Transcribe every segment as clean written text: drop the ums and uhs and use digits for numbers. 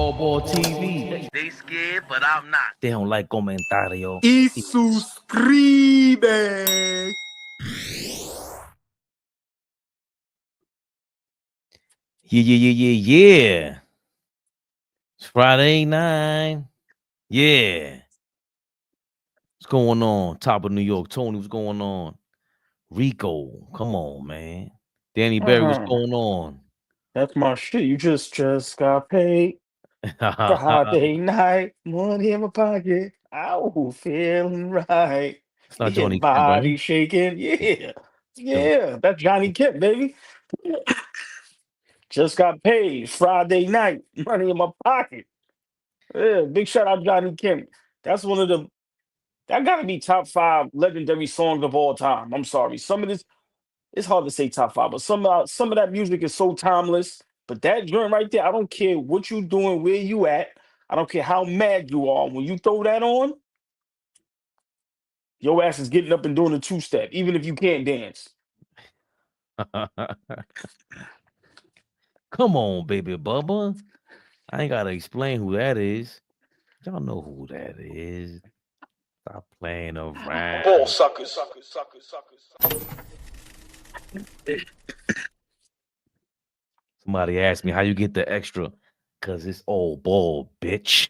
AllBall TV. They scared, but I'm not. They don't like comentario. Y suscribe. Yeah. It's Friday night. Yeah. What's going on? Top of New York. Tony, what's going on? Rico, come on, man. Danny Berry, what's going on? That's my shit. You just got paid. Friday night, money in my pocket. Ow, feeling right. It's not Yeah, Johnny Kemp, body right? shaking. Yeah. That's Johnny Kemp, baby. Just got paid. Friday night, money in my pocket. Yeah, big shout out Johnny Kemp. That's one of the. That got to be top 5 legendary songs of all time. I'm sorry. Some of this, it's hard to say top 5, but some of that music is so timeless. But that joint right there, I don't care what you doing, where you at. I don't care how mad you are. When you throw that on, your ass is getting up and doing a 2-step, even if you can't dance. Come on, baby Bubba. I ain't gotta explain who that is. Y'all know who that is. Stop playing around. Ball suckers. Somebody asked me how you get the extra. Cause it's all ball, bitch.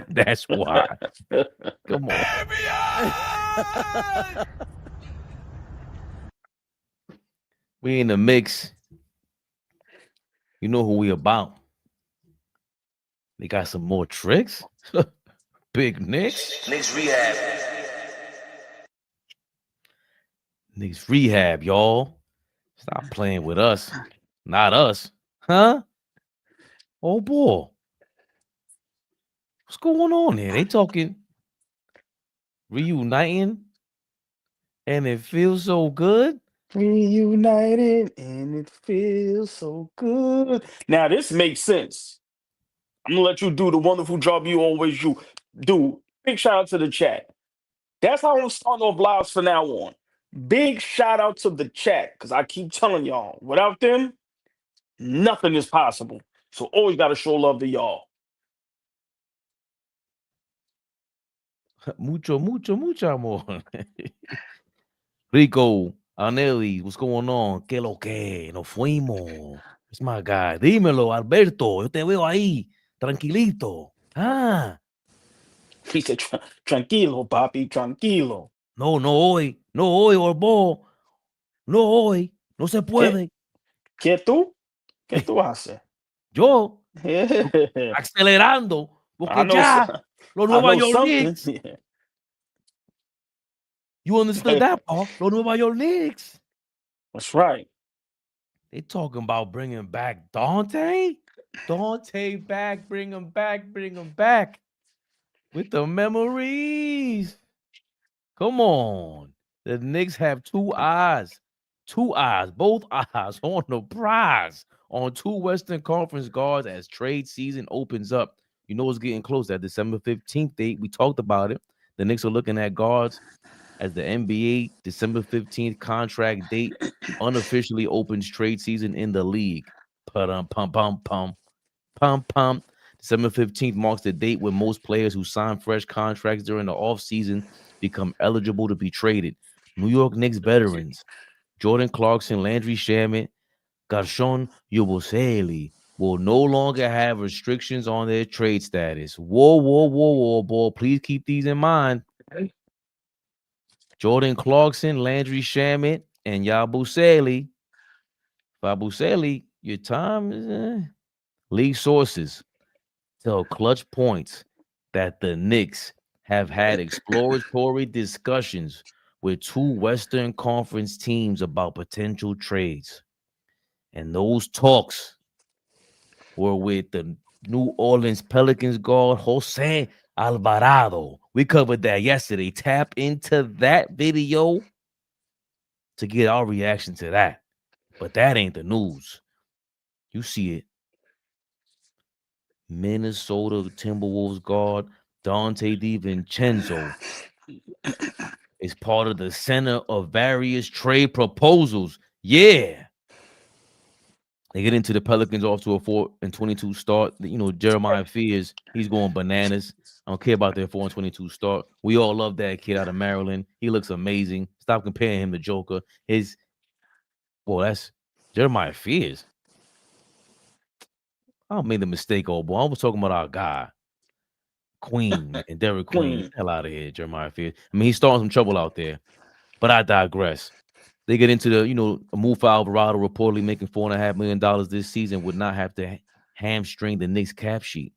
That's why. Come on. We in the mix. You know who we about. They got some more tricks. Big Knicks. Knicks Rehab. Knicks Rehab, y'all. Stop playing with us. Not us. Huh? Oh, boy. What's going on here? They talking reuniting and it feels so good. Reunited and it feels so good. Now this makes sense. I'm gonna let you do the wonderful job you always do. Big shout out to the chat. That's how I'm starting off lives from now on. Big shout out to the chat, because I keep telling y'all, without them, nothing is possible. So always gotta show love to y'all. Mucho amor. Rico, Arnelli, what's going on? ¿Qué lo que? Nos fuimos. It's my guy. Dímelo, Alberto. Yo te veo ahí. Tranquilito. Ah. He said, tranquilo, papi, tranquilo. No hoy, Orbo. No hoy. No se puede. ¿Qué tú? ¿Qué tú haces? Yo, Yeah. acelerando. I Porque know, ya, los Nueva York something. Knicks. You understood that, Paul? Los Nueva York Knicks. That's right. They talking about bringing back Donte. Donte back, bring him back. With the memories. Come on. The Knicks have both eyes on the prize on 2 Western Conference guards as trade season opens up. You know it's getting close. That December 15th date, we talked about it. The Knicks are looking at guards as the NBA December 15th contract date unofficially opens trade season in the league. Pum. December 15th marks the date when most players who sign fresh contracts during the offseason become eligible to be traded. New York Knicks veterans Jordan Clarkson, Landry Shamet, Garshon Yabusele will no longer have restrictions on their trade status. Whoa, boy. Please keep these in mind. Jordan Clarkson, Landry Shamet, and Yabusele. Yabusele, your time is league sources tell Clutch Points that the Knicks have had exploratory discussions with 2 Western Conference teams about potential trades. And those talks were with the New Orleans Pelicans guard Jose Alvarado. We covered that yesterday. Tap into that video to get our reaction to that. But that ain't the news. You see it. Minnesota Timberwolves guard Donte DiVincenzo is part of the center of various trade proposals. Yeah. They get into the Pelicans off to a 4-22 start. Jeremiah fears he's going bananas. I don't care about their 4-22 start. We all love that kid out of Maryland. He looks amazing. Stop comparing him to Joker. That's Jeremiah fears. I made the mistake, old boy. I was talking about our guy, Queen, man, Derek Queen. Get the hell out of here, Jeremiah fears. I mean, he's starting some trouble out there. But I digress. They get into a move for Alvarado reportedly making $4.5 million this season would not have to hamstring the Knicks cap sheet.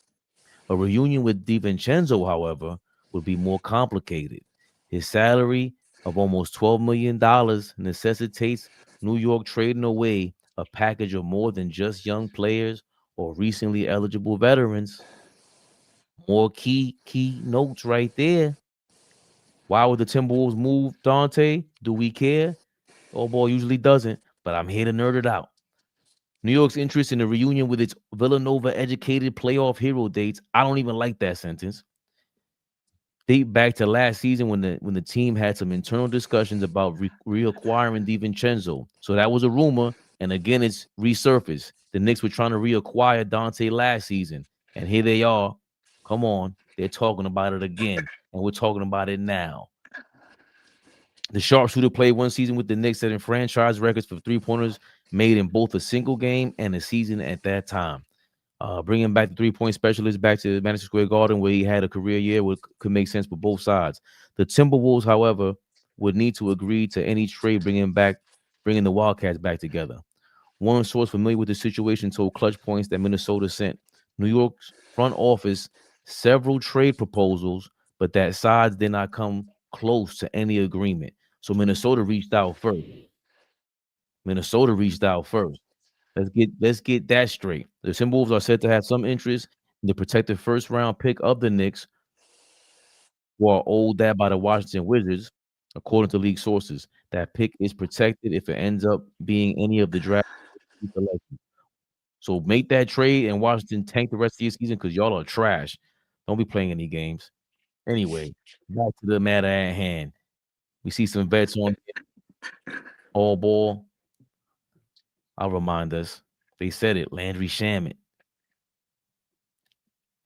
A reunion with DiVincenzo, however, would be more complicated. His salary of almost $12 million necessitates New York trading away a package of more than just young players or recently eligible veterans. More key notes right there. Why would the Timberwolves move Donte? Do we care? Oh boy, usually doesn't, but I'm here to nerd it out. New York's interest in a reunion with its Villanova-educated playoff hero dates. I don't even like that sentence. Date back to last season when the team had some internal discussions about reacquiring DiVincenzo. So that was a rumor, and again, it's resurfaced. The Knicks were trying to reacquire Donte last season, and here they are. Come on, they're talking about it again, and we're talking about it now. The sharpshooter played one season with the Knicks, setting franchise records for three-pointers made in both a single game and a season at that time. Bringing back the three-point specialist back to Madison Square Garden, where he had a career year, could make sense for both sides. The Timberwolves, however, would need to agree to any trade bringing the Wildcats back together. One source familiar with the situation told Clutch Points that Minnesota sent New York's front office several trade proposals, but that sides did not come close to any agreement. So Minnesota reached out first. Let's get that straight. The Timberwolves are said to have some interest in the protected first-round pick of the Knicks, who are owed that by the Washington Wizards, according to league sources. That pick is protected if it ends up being any of the draft selections. So make that trade and Washington tank the rest of your season because y'all are trash. Don't be playing any games. Anyway, back to the matter at hand. We see some vets on AllBall. I'll remind us. They said it. Landry Shamet,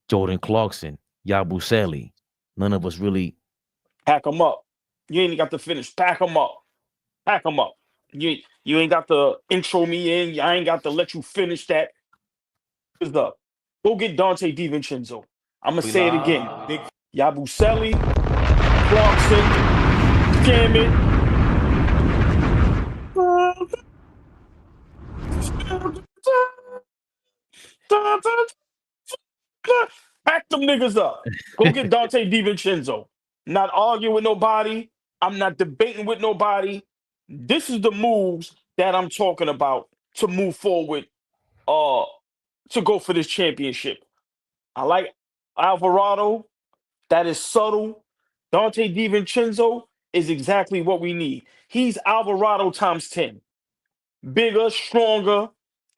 Jordan Clarkson, Yabusele. None of us really. Pack them up. You ain't got to finish. Pack them up. Pack them up. You ain't got to intro me in. I ain't got to let you finish that. Up. Go get Donte DiVincenzo. I'm going to say it again. Yabusele, Clarkson, Shamet. Pack them niggas up. Go get Donte DiVincenzo. Not arguing with nobody. I'm not debating with nobody. This is the moves that I'm talking about to move forward, to go for this championship. I like Alvarado. That is subtle. Donte DiVincenzo is exactly what we need. He's Alvarado times 10. Bigger, stronger,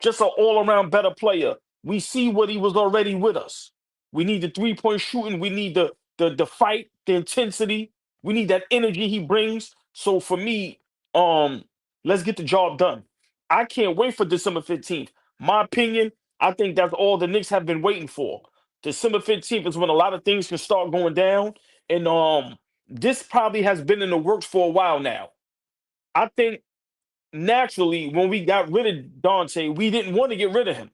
just an all-around better player. We see what he was already with us. We need the three-point shooting. We need the fight, the intensity. We need that energy he brings. So for me, let's get the job done. I can't wait for December 15th. My opinion, I think that's all the Knicks have been waiting for. December 15th is when a lot of things can start going down. And this probably has been in the works for a while now. I think naturally, when we got rid of Donte, we didn't want to get rid of him.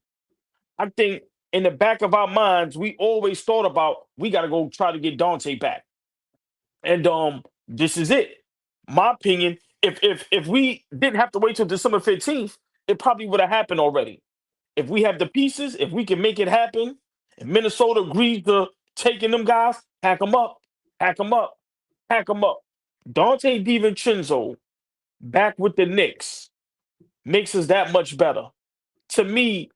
I think in the back of our minds, we always thought about we got to go try to get Donte back. And this is it. My opinion, if we didn't have to wait till December 15th, it probably would have happened already. If we have the pieces, if we can make it happen, if Minnesota agrees to taking them guys, pack them up, pack them up, pack them up. Donte DiVincenzo back with the Knicks makes us that much better. To me,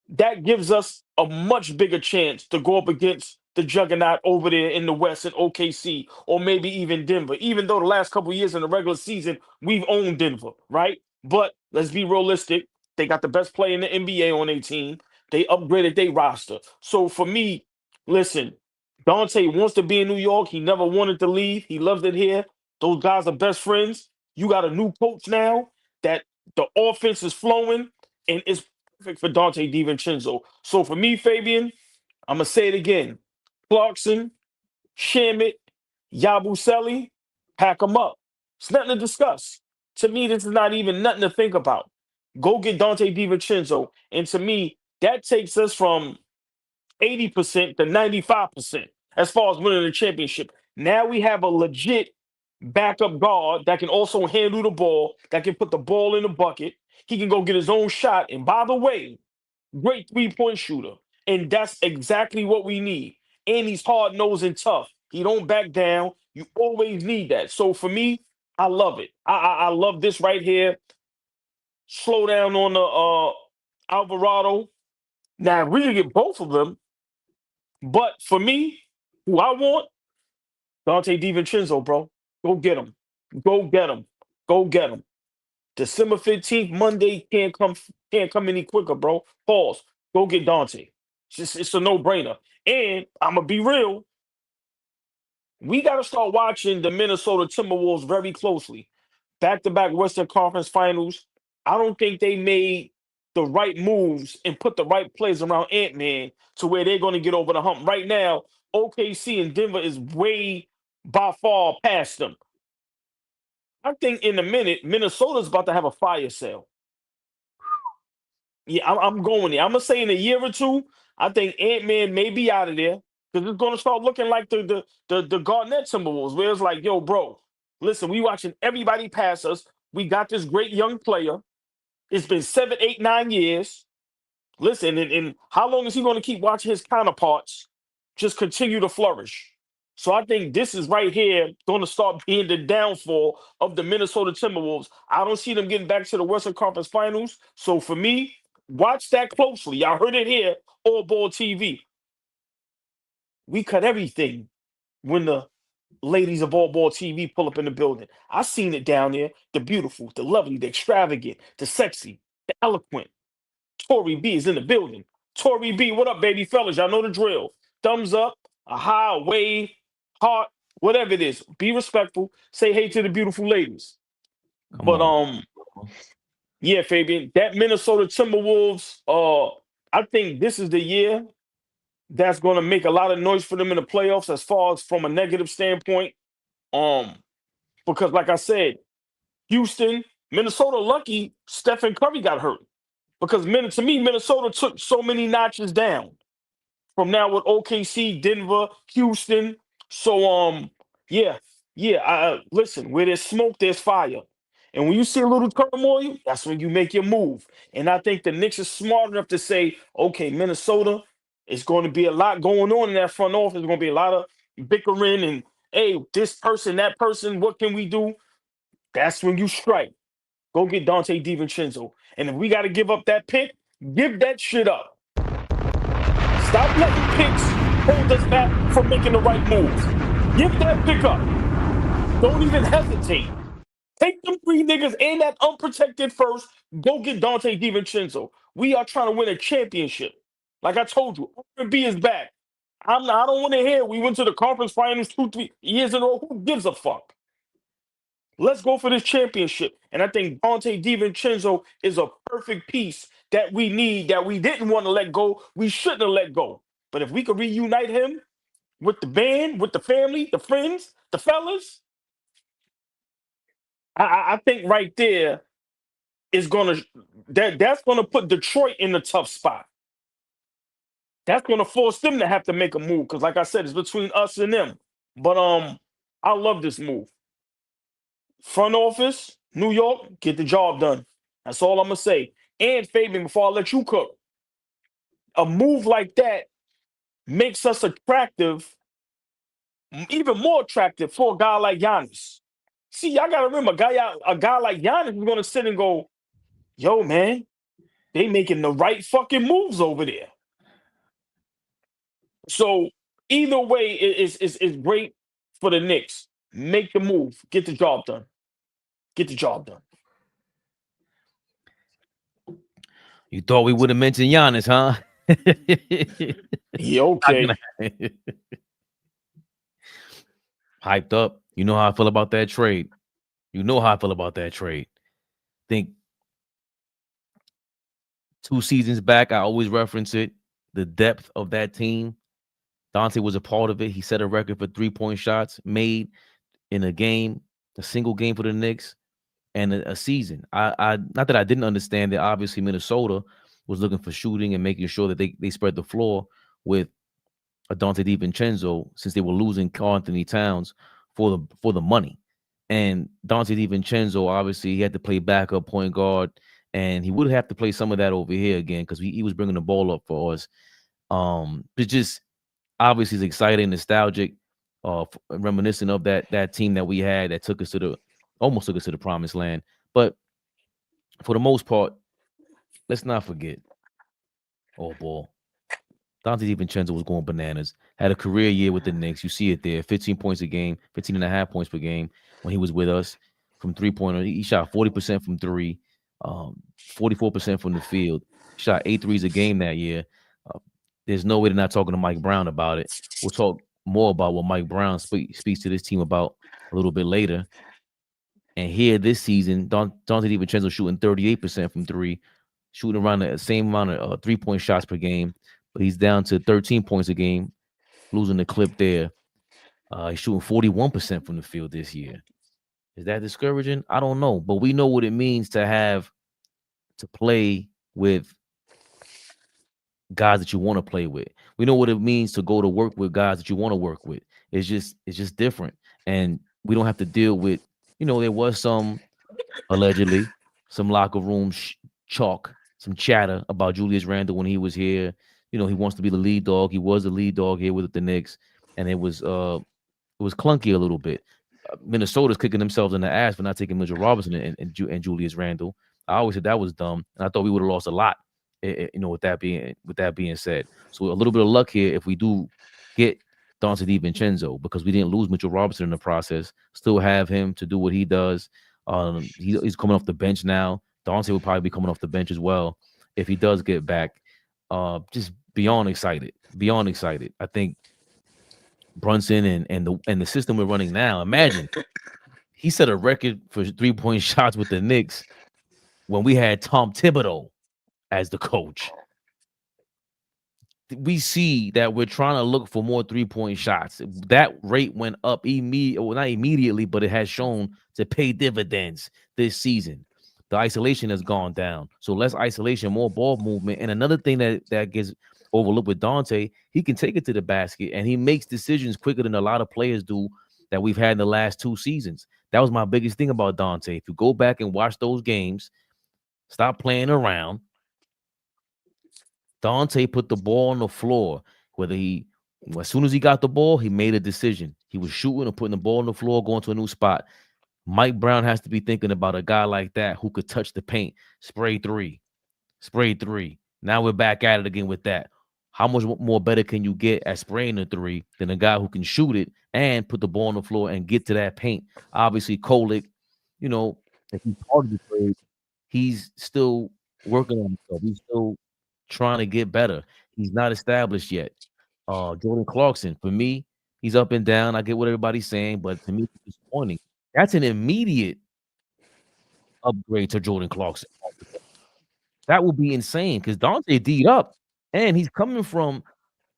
that gives us a much bigger chance to go up against the juggernaut over there in the West in OKC or maybe even Denver, even though the last couple of years in the regular season, we've owned Denver, right? But let's be realistic. They got the best player in the NBA on their team. They upgraded their roster. So for me, listen, Donte wants to be in New York. He never wanted to leave. He loved it here. Those guys are best friends. You got a new coach now that the offense is flowing and it's perfect for Donte DiVincenzo. So for me, Fabian, I'm gonna say it again: Clarkson, Shamit, Yabusele, pack them up. It's nothing to discuss. To me, this is not even nothing to think about. Go get Donte DiVincenzo, and to me, that takes us from 80% to 95% as far as winning the championship. Now we have a legit backup guard that can also handle the ball, that can put the ball in the bucket. He can go get his own shot. And by the way, great three-point shooter. And that's exactly what we need. And he's hard-nosed and tough. He don't back down. You always need that. So for me, I love it. I love this right here. Slow down on the Alvarado. Now we can get both of them. But for me, who I want, Donte DiVincenzo, bro. Go get him. Go get him. Go get him. December 15th, Monday can't come any quicker, bro. Pause. Go get Donte. It's a no-brainer. And I'm gonna be real. We gotta start watching the Minnesota Timberwolves very closely. Back-to-back Western Conference Finals. I don't think they made the right moves and put the right plays around Ant-Man to where they're gonna get over the hump. Right now, OKC and Denver is way by far past them. I think in a minute, Minnesota's about to have a fire sale. Yeah, I'm going there. I'm gonna say in a year or two, I think Ant-Man may be out of there because it's gonna start looking like the Garnett Timberwolves, where it's like, yo, bro, listen, we watching everybody pass us. We got this great young player. It's been 7, 8, 9 years. Listen, and how long is he gonna keep watching his counterparts just continue to flourish? So I think this is right here going to start being the downfall of the Minnesota Timberwolves. I don't see them getting back to the Western Conference Finals. So for me, watch that closely. Y'all heard it here, AllBall TV. We cut everything when the ladies of AllBall TV pull up in the building. I seen it down there. The beautiful, the lovely, the extravagant, the sexy, the eloquent. Tori B is in the building. Tori B, what up, baby fellas? Y'all know the drill. Thumbs up, a high, a wave, heart, whatever it is. Be respectful. Say hey to the beautiful ladies. Come But on. yeah, Fabian, that Minnesota Timberwolves, I think this is the year that's going to make a lot of noise for them in the playoffs as far as from a negative standpoint. Because like I said, Houston, Minnesota lucky Stephen Curry got hurt. Because to me, Minnesota took so many notches down from now with OKC, Denver, Houston. So yeah. Listen, where there's smoke, there's fire. And when you see a little turmoil, that's when you make your move. And I think the Knicks are smart enough to say, okay, Minnesota, it's going to be a lot going on in that front office. There's going to be a lot of bickering and hey, this person, that person, what can we do? That's when you strike. Go get Donte DiVincenzo. And if we got to give up that pick, give that shit up. Stop letting picks hold us back from making the right moves. Give that pick up. Don't even hesitate. Take them 3 niggas and that unprotected first. Go get Donte DiVincenzo. We are trying to win a championship. Like I told you, R&B is back. I don't want to hear we went to the conference finals 2, 3 years in a row. Who gives a fuck? Let's go for this championship. And I think Donte DiVincenzo is a perfect piece that we need, that we didn't want to let go. We shouldn't have let go. But if we could reunite him with the band, with the family, the friends, the fellas, I think right there is that's gonna put Detroit in a tough spot. That's gonna force them to have to make a move. Because like I said, it's between us and them. But I love this move. Front office, New York, get the job done. That's all I'm gonna say. And Fabian, before I let you cook, a move like that makes us attractive, even more attractive for a guy like Giannis. See, y'all gotta remember, a guy like Giannis is gonna sit and go, "Yo, man, they making the right fucking moves over there." So either way, it's great for the Knicks. Make the move, get the job done. Get the job done. You thought we would have mentioned Giannis, huh? Yeah, okay. Hyped up. You know how I feel about that trade. You know how I feel about that trade. Think 2 seasons back, I always reference it. The depth of that team. Donte was a part of it. He set a record for 3-point shots made in a game, a single game for the Knicks, and a season. I not that I didn't understand that. Obviously, Minnesota was looking for shooting and making sure that they spread the floor with a Donte DiVincenzo since they were losing Karl Anthony Towns for the money. And Donte DiVincenzo, obviously, he had to play backup point guard, and he would have to play some of that over here again because he was bringing the ball up for us. It's just obviously it's exciting, nostalgic, reminiscent of that team that we had that almost took us to the promised land. But for the most part, let's not forget, ball. Donte DiVincenzo was going bananas. Had a career year with the Knicks. You see it there. 15 points a game, 15 and a half points per game when he was with us from three-pointer. He shot 40% from three, 44% from the field. Shot 8 threes a game that year. There's no way they're not talking to Mike Brown about it. We'll talk more about what Mike Brown speaks to this team about a little bit later. And here this season, Donte DiVincenzo shooting 38% from three, shooting around the same amount of 3-point shots per game, but he's down to 13 points a game, losing the clip there. He's shooting 41% from the field this year. Is that discouraging? I don't know, but we know what it means to play with guys that you want to play with. We know what it means to go to work with guys that you want to work with. It's just different, and we don't have to deal with. There was allegedly some locker room chalk, some chatter about Julius Randle when he was here. He wants to be the lead dog. He was the lead dog here with the Knicks, and it was clunky a little bit. Minnesota's kicking themselves in the ass for not taking Mitchell Robinson and Julius Randle. I always said that was dumb, and I thought we would have lost a lot. With that being said, so a little bit of luck here if we do get Donte DiVincenzo, because we didn't lose Mitchell Robinson in the process. Still have him to do what he does. He's coming off the bench now. Donte will probably be coming off the bench as well if he does get back. Just beyond excited. I think Brunson and the system we're running now. Imagine he set a record for 3-point shots with the Knicks when we had Tom Thibodeau as the coach. We see that we're trying to look for more 3-point shots. That rate went up not immediately, but it has shown to pay dividends this season. The isolation has gone down. So less isolation, more ball movement. And another thing that gets overlooked with Donte, he can take it to the basket, and he makes decisions quicker than a lot of players do that we've had in the last 2 seasons. That was my biggest thing about Donte. If you go back and watch those games, stop playing around. Donte put the ball on the floor. As soon as he got the ball, he made a decision. He was shooting or putting the ball on the floor, going to a new spot. Mike Brown has to be thinking about a guy like that who could touch the paint, spray three. Now we're back at it again with that. How much more better can you get at spraying the three than a guy who can shoot it and put the ball on the floor and get to that paint? Obviously, Kolek, if he's part of the trade, he's still working on himself. He's still trying to get better. He's not established yet. Jordan Clarkson, for me, he's up and down. I get what everybody's saying, but to me, it's disappointing. That's an immediate upgrade to Jordan Clarkson. That would be insane because Donte D'd up, and he's coming from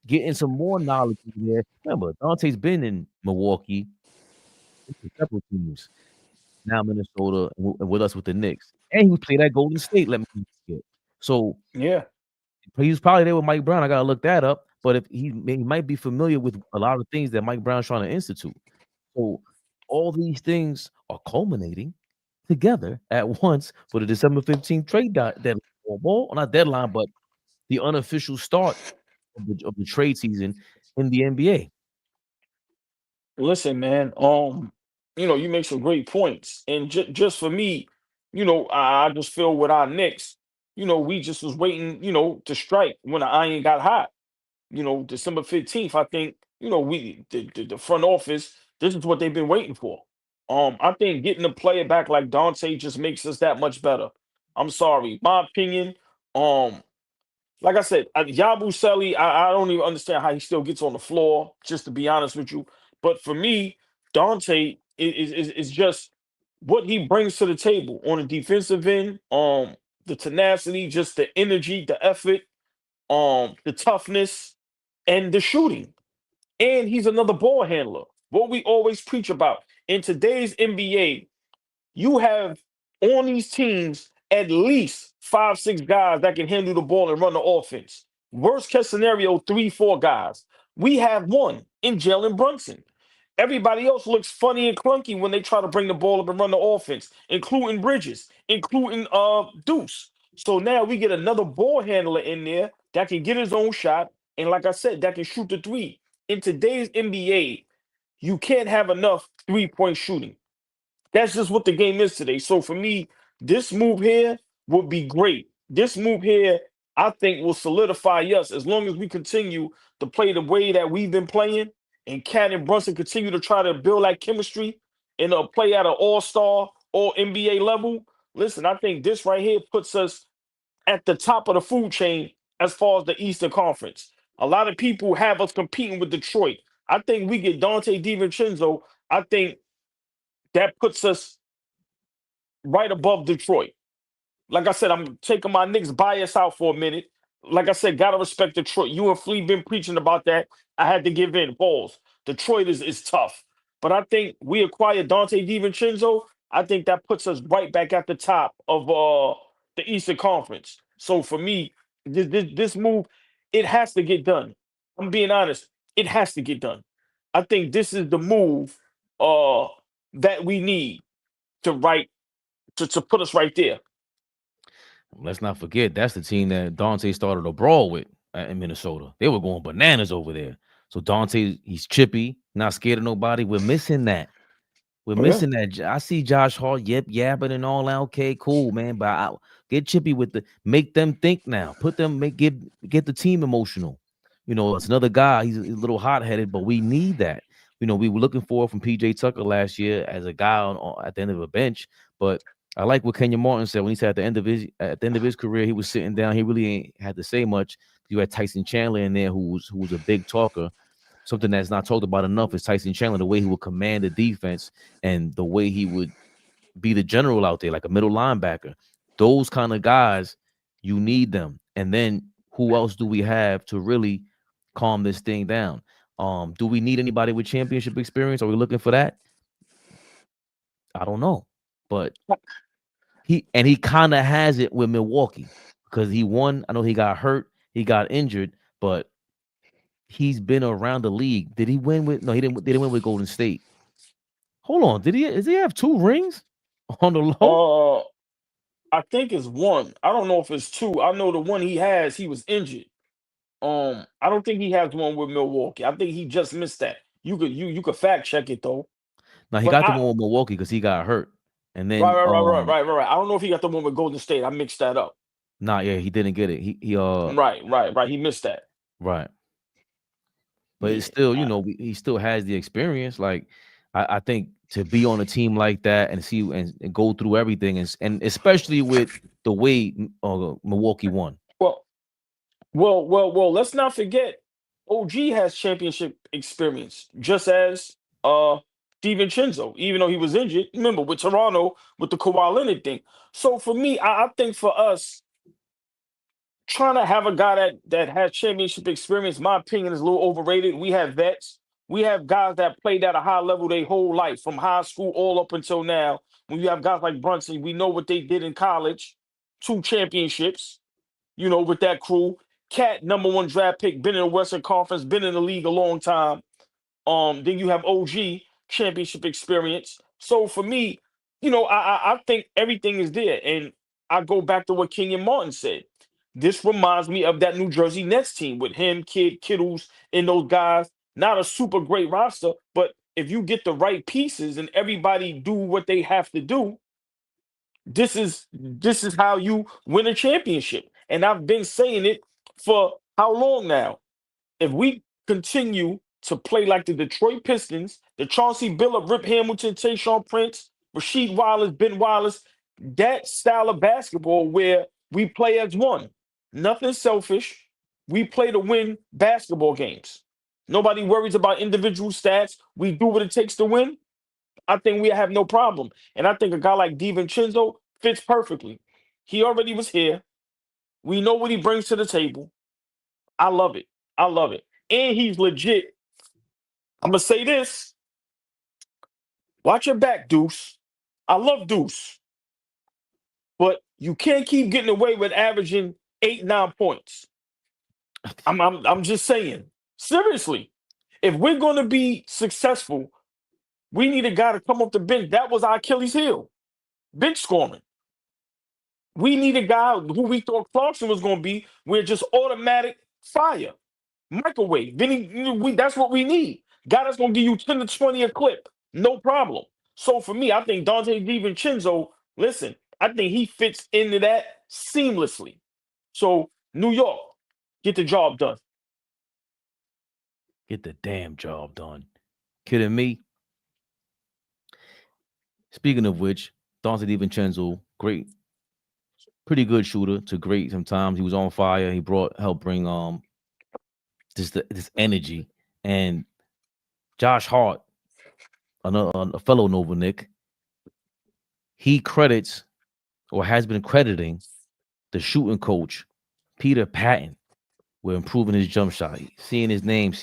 getting some more knowledge in there. Remember, Dante's been in Milwaukee, several teams, now Minnesota, and with us with the Knicks, and he played at Golden State. Let me forget. So Yeah. he was probably there with Mike Brown. I gotta look that up. But if he might be familiar with a lot of things that Mike Brown's trying to institute. So all these things are culminating together at once for the December 15th trade deadline. Well, not deadline, but the unofficial start of the trade season in the NBA. Listen, man. You make some great points, and just for me, I just feel with our Knicks, we just was waiting, to strike when the iron got hot. December 15th, I think, we the front office, this is what they've been waiting for. I think getting a player back like Donte just makes us that much better. I'm sorry, my opinion. Um, like I said, Yabusele, I don't even understand how he still gets on the floor, just to be honest with you. But for me, Donte is just what he brings to the table on the defensive end. the tenacity, just the energy, the effort, the toughness, and the shooting. And he's another ball handler. What we always preach about in today's NBA, you have on these teams at least 5, 6 guys that can handle the ball and run the offense. Worst case scenario, 3, 4 guys. We have one in Jalen Brunson. Everybody else looks funny and clunky when they try to bring the ball up and run the offense, including Bridges, including Deuce. So now we get another ball handler in there that can get his own shot, and like I said, that can shoot the three. In today's NBA, you can't have enough 3-point shooting. That's just what the game is today. So for me, this move here would be great. This move here, I think, will solidify us as long as we continue to play the way that we've been playing, and Cat and Brunson continue to try to build that chemistry and play at an all-star, all NBA level. Listen, I think this right here puts us at the top of the food chain as far as the Eastern Conference. A lot of people have us competing with Detroit. I think we get Donte DiVincenzo. I think that puts us right above Detroit. Like I said, I'm taking my Knicks bias out for a minute. Like I said, gotta respect Detroit. You and Flea been preaching about that. I had to give in. Balls. Detroit is tough. But I think we acquired Donte DiVincenzo. I think that puts us right back at the top of the Eastern Conference. So for me, this move, it has to get done. I'm being honest. It has to get done. I think this is the move uh that we need to to put us right there. Let's not forget that's the team that Dante started a brawl with in Minnesota. They were going bananas over there. So Dante, he's chippy, not scared of nobody. We're missing that. We're Oh, yeah. missing that. I see Josh Hart, yapping and all that. Okay, cool, man. But get chippy with make them think now. Put them, get the team emotional. It's another guy. He's a little hot headed, but we need that. We were looking for from PJ Tucker last year as a guy at the end of a bench. But I like what Kenya Martin said when he said at the end of his career, he was sitting down. He really ain't had to say much. You had Tyson Chandler in there who was a big talker. Something that's not talked about enough is Tyson Chandler, the way he would command the defense and the way he would be the general out there, like a middle linebacker. Those kind of guys, you need them. And then who else do we have to really calm this thing down? Do we need anybody with championship experience? Are we looking for that? I don't know. But he kind of has it with Milwaukee because he won. I know he got hurt, he got injured, but he's been around the league. Did he win with? No, he didn't. They didn't win with Golden State. Hold on. Does he have 2 rings on the low? Uh, I think it's one. I don't know if it's two. I know the one he has, he was injured. I don't think he has one with Milwaukee. I think he just missed that. You could fact check it though. Now he But got the I one with Milwaukee because he got hurt, and right, then right, right, right, right, right, right. I don't know if he got the one with Golden State. I mixed that up. yeah, he didn't get it. He Right, right, right. He missed that. right, but it's Yeah. still he still has the experience. Like I think to be on a team like that and see and go through everything and especially with the way Milwaukee won. Well, well. Let's not forget, OG has championship experience, just as DiVincenzo, even though he was injured. Remember with Toronto with the Kawhi Leonard thing. So for me, I think for us, trying to have a guy that has championship experience, my opinion, is a little overrated. We have vets. We have guys that played at a high level their whole life, from high school all up until now. When you have guys like Brunson, we know what they did in college, 2 championships, with that crew. Cat, number 1 draft pick, been in the Western Conference, been in the league a long time. Then you have OG championship experience. So for me, I think everything is there. And I go back to what Kenyon Martin said. This reminds me of that New Jersey Nets team with him, Kittles, and those guys. Not a super great roster, but if you get the right pieces and everybody do what they have to do, this is how you win a championship. And I've been saying it for how long now? If we continue to play like the Detroit Pistons, the Chauncey Billups, Rip Hamilton, Tayshaun Prince, Rasheed Wallace, Ben Wallace, that style of basketball where we play as one, nothing selfish. We play to win basketball games. Nobody worries about individual stats. We do what it takes to win. I think we have no problem. And I think a guy like DiVincenzo fits perfectly. He already was here. We know what he brings to the table. I love it. I love it. And he's legit. I'm going to say this. Watch your back, Deuce. I love Deuce. But you can't keep getting away with averaging 8-9 points. I'm just saying. Seriously. If we're going to be successful, we need a guy to come off the bench. That was our Achilles heel. Bench scoring. We need a guy who we thought Clarkson was going to be. We're just automatic fire. Microwave. That's what we need. Guy that's going to give you 10 to 20 a clip. No problem. So for me, I think Donte DiVincenzo, listen, I think he fits into that seamlessly. So New York, get the job done. Get the damn job done. Kidding me? Speaking of which, Donte DiVincenzo, great, pretty good shooter to great sometimes. He was on fire. He helped bring this energy. And Josh Hart, a fellow Nova Knick, he credits or has been crediting the shooting coach, Peter Patton, with improving his jump shot. Seeing his name,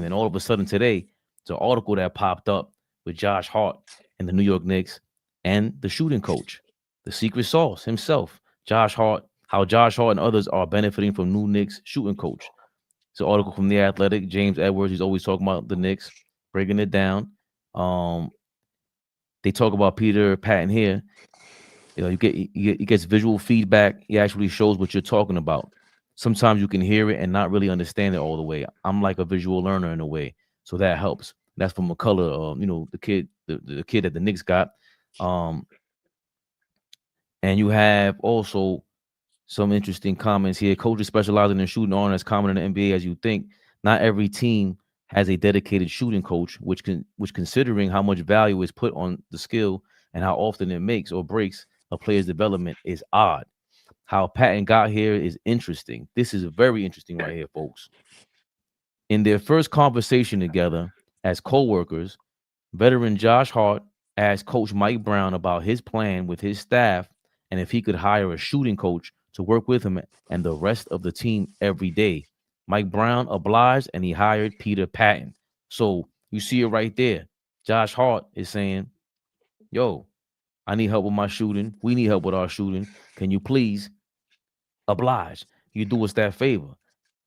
and all of a sudden today, it's an article that popped up with Josh Hart and the New York Knicks and the shooting coach, the secret sauce himself, Josh Hart, how Josh Hart and others are benefiting from new Knicks shooting coach. It's an article from The Athletic. James Edwards, he's always talking about the Knicks, breaking it down. They talk about Peter Patton here. You know, he gets visual feedback. He actually shows what you're talking about. Sometimes you can hear it and not really understand it all the way. I'm like a visual learner in a way, so that helps. That's from McCullough, the kid that the Knicks got. And you have also some interesting comments here. Coaches specializing in shooting aren't as common in the NBA as you think. Not every team has a dedicated shooting coach, which considering how much value is put on the skill and how often it makes or breaks a player's development, is odd. How Patton got here is interesting. This is very interesting right here, folks. In their first conversation together as co-workers, veteran Josh Hart asked Coach Mike Brown about his plan with his staff and if he could hire a shooting coach to work with him and the rest of the team every day. Mike Brown obliged and he hired Peter Patton. So you see it right there. Josh Hart is saying, yo, I need help with my shooting. We need help with our shooting. Can you please oblige? You do us that favor.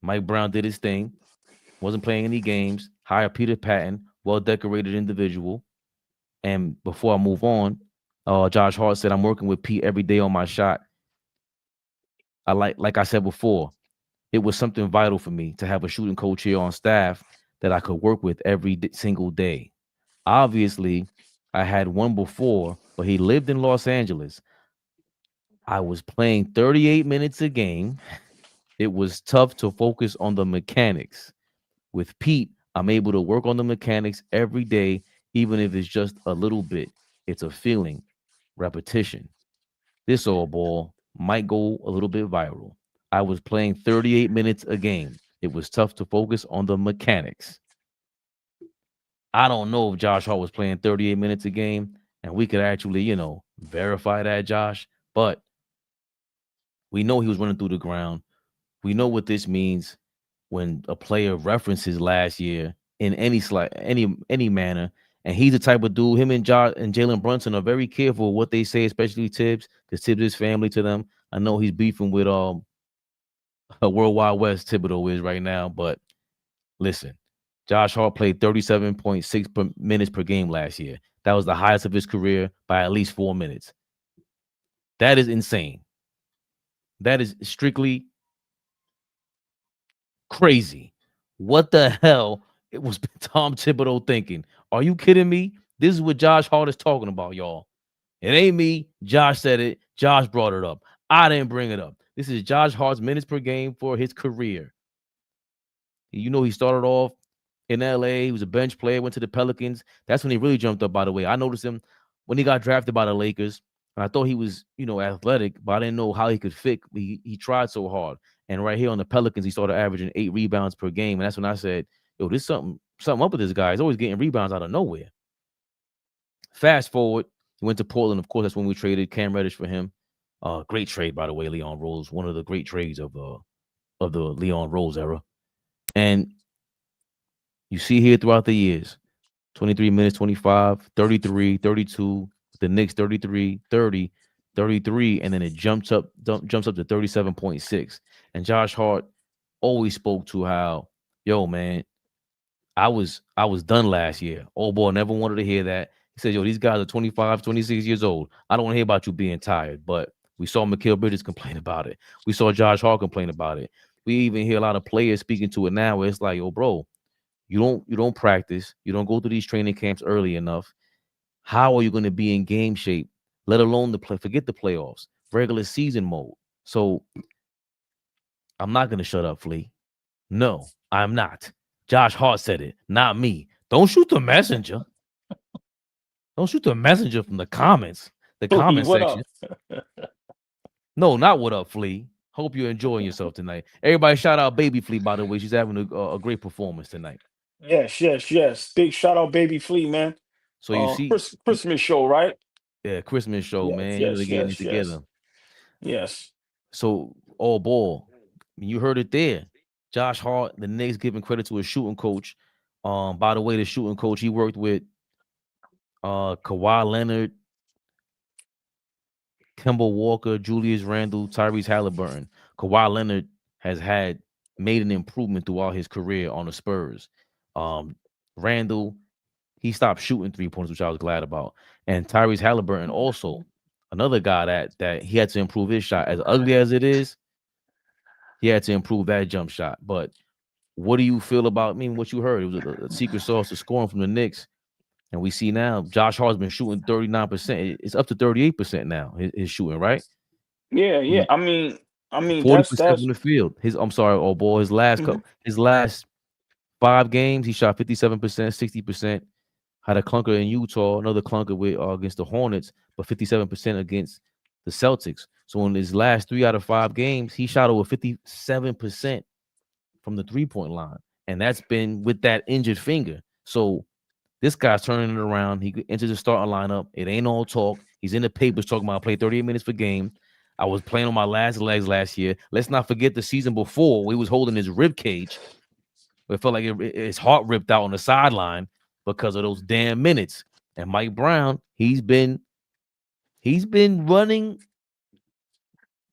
Mike Brown did his thing. Wasn't playing any games. Hired Peter Patton, well-decorated individual. And before I move on, Josh Hart said, I'm working with Pete every day on my shot. I like I said before, it was something vital for me to have a shooting coach here on staff that I could work with every single day. Obviously, I had one before, but he lived in Los Angeles. I was playing 38 minutes a game. It was tough to focus on the mechanics. With Pete, I'm able to work on the mechanics every day, even if it's just a little bit. It's a feeling, repetition. This AllBall might go a little bit viral. I was playing 38 minutes a game. It was tough to focus on the mechanics. I don't know if Josh Hart was playing 38 minutes a game, and we could actually, verify that, Josh. But we know he was running through the ground. We know what this means when a player references last year in any manner. And he's the type of dude, him and Jalen Brunson are very careful what they say, especially Tibbs, because Tibbs is family to them. I know he's beefing with a Worldwide West Thibodeau is right now, but listen, Josh Hart played 37.6 minutes per game last year. That was the highest of his career by at least 4 minutes. That is insane. That is strictly crazy. What the hell it was Tom Thibodeau thinking? Are you kidding me? This is what Josh Hart is talking about, y'all. It ain't me. Josh said it. Josh brought it up. I didn't bring it up. This is Josh Hart's minutes per game for his career. You know, he started off in LA. He was a bench player, went to the Pelicans. That's when he really jumped up, by the way. I noticed him when he got drafted by the Lakers. And I thought he was, athletic, but I didn't know how he could fit. He tried so hard. And right here on the Pelicans, he started averaging 8 rebounds per game. And that's when I said, yo, there's something up with this guy. He's always getting rebounds out of nowhere. Fast forward, he went to Portland. Of course, that's when we traded Cam Reddish for him. Great trade, by the way, Leon Rose. One of the great trades of the Leon Rose era. And you see here throughout the years, 23 minutes, 25, 33, 32, the Knicks 33, 30, 33, and then it jumps up to 37.6. And Josh Hart always spoke to how, yo, man, I was done last year. Old boy never wanted to hear that. He said, yo, these guys are 25, 26 years old. I don't want to hear about you being tired. But we saw Mikal Bridges complain about it. We saw Josh Hart complain about it. We even hear a lot of players speaking to it now where it's like, yo, bro, you don't practice, you don't go to these training camps early enough. How are you going to be in game shape, let alone the play? Forget the playoffs, regular season mode. So I'm not going to shut up, Flea. No, I'm not. Josh Hart said it, not me. Don't shoot the messenger. Don't shoot the messenger from the comments, the Flea, comment what up? section. No, not what up, Flea. Hope you're enjoying yourself tonight. Everybody, shout out Baby Flea, by the way. She's having a great performance tonight. Yes, yes, yes. Big shout out, Baby Flea, man. So you see, Christmas show, right? yeah, Christmas show, Yes, man. You know, they're yes, getting it yes, yes, together. yes. So, all ball. You heard it there. Josh Hart, the Knicks giving credit to his shooting coach. By the way, the shooting coach, he worked with Kawhi Leonard, Kemba Walker, Julius Randle, Tyrese Halliburton. Kawhi Leonard has made an improvement throughout his career on the Spurs. Randle, he stopped shooting 3 pointers, which I was glad about. And Tyrese Halliburton also, another guy that he had to improve his shot. As ugly as it is, he had to improve that jump shot. But what do you feel about? I mean, what you heard? It was a secret sauce to scoring from the Knicks, and we see now Josh Hart's been shooting 39%. It's up to 38% now. His shooting, right? Yeah, yeah. He I mean, 40% from that's the field. I'm sorry, oh boy. mhm. His last 5 games, he shot 57%, 60%. Had a clunker in Utah, another clunker with against the Hornets, but 57% against the Celtics. So in his last 3 out of 5 games, he shot over 57% from the 3-point line, and that's been with that injured finger. So this guy's turning it around. He enters the starting lineup. It ain't all talk. He's in the papers talking about I play 38 minutes per game. I was playing on my last legs last year. Let's not forget the season before he was holding his rib cage. It felt like his heart ripped out on the sideline because of those damn minutes. And Mike Brown, he's been running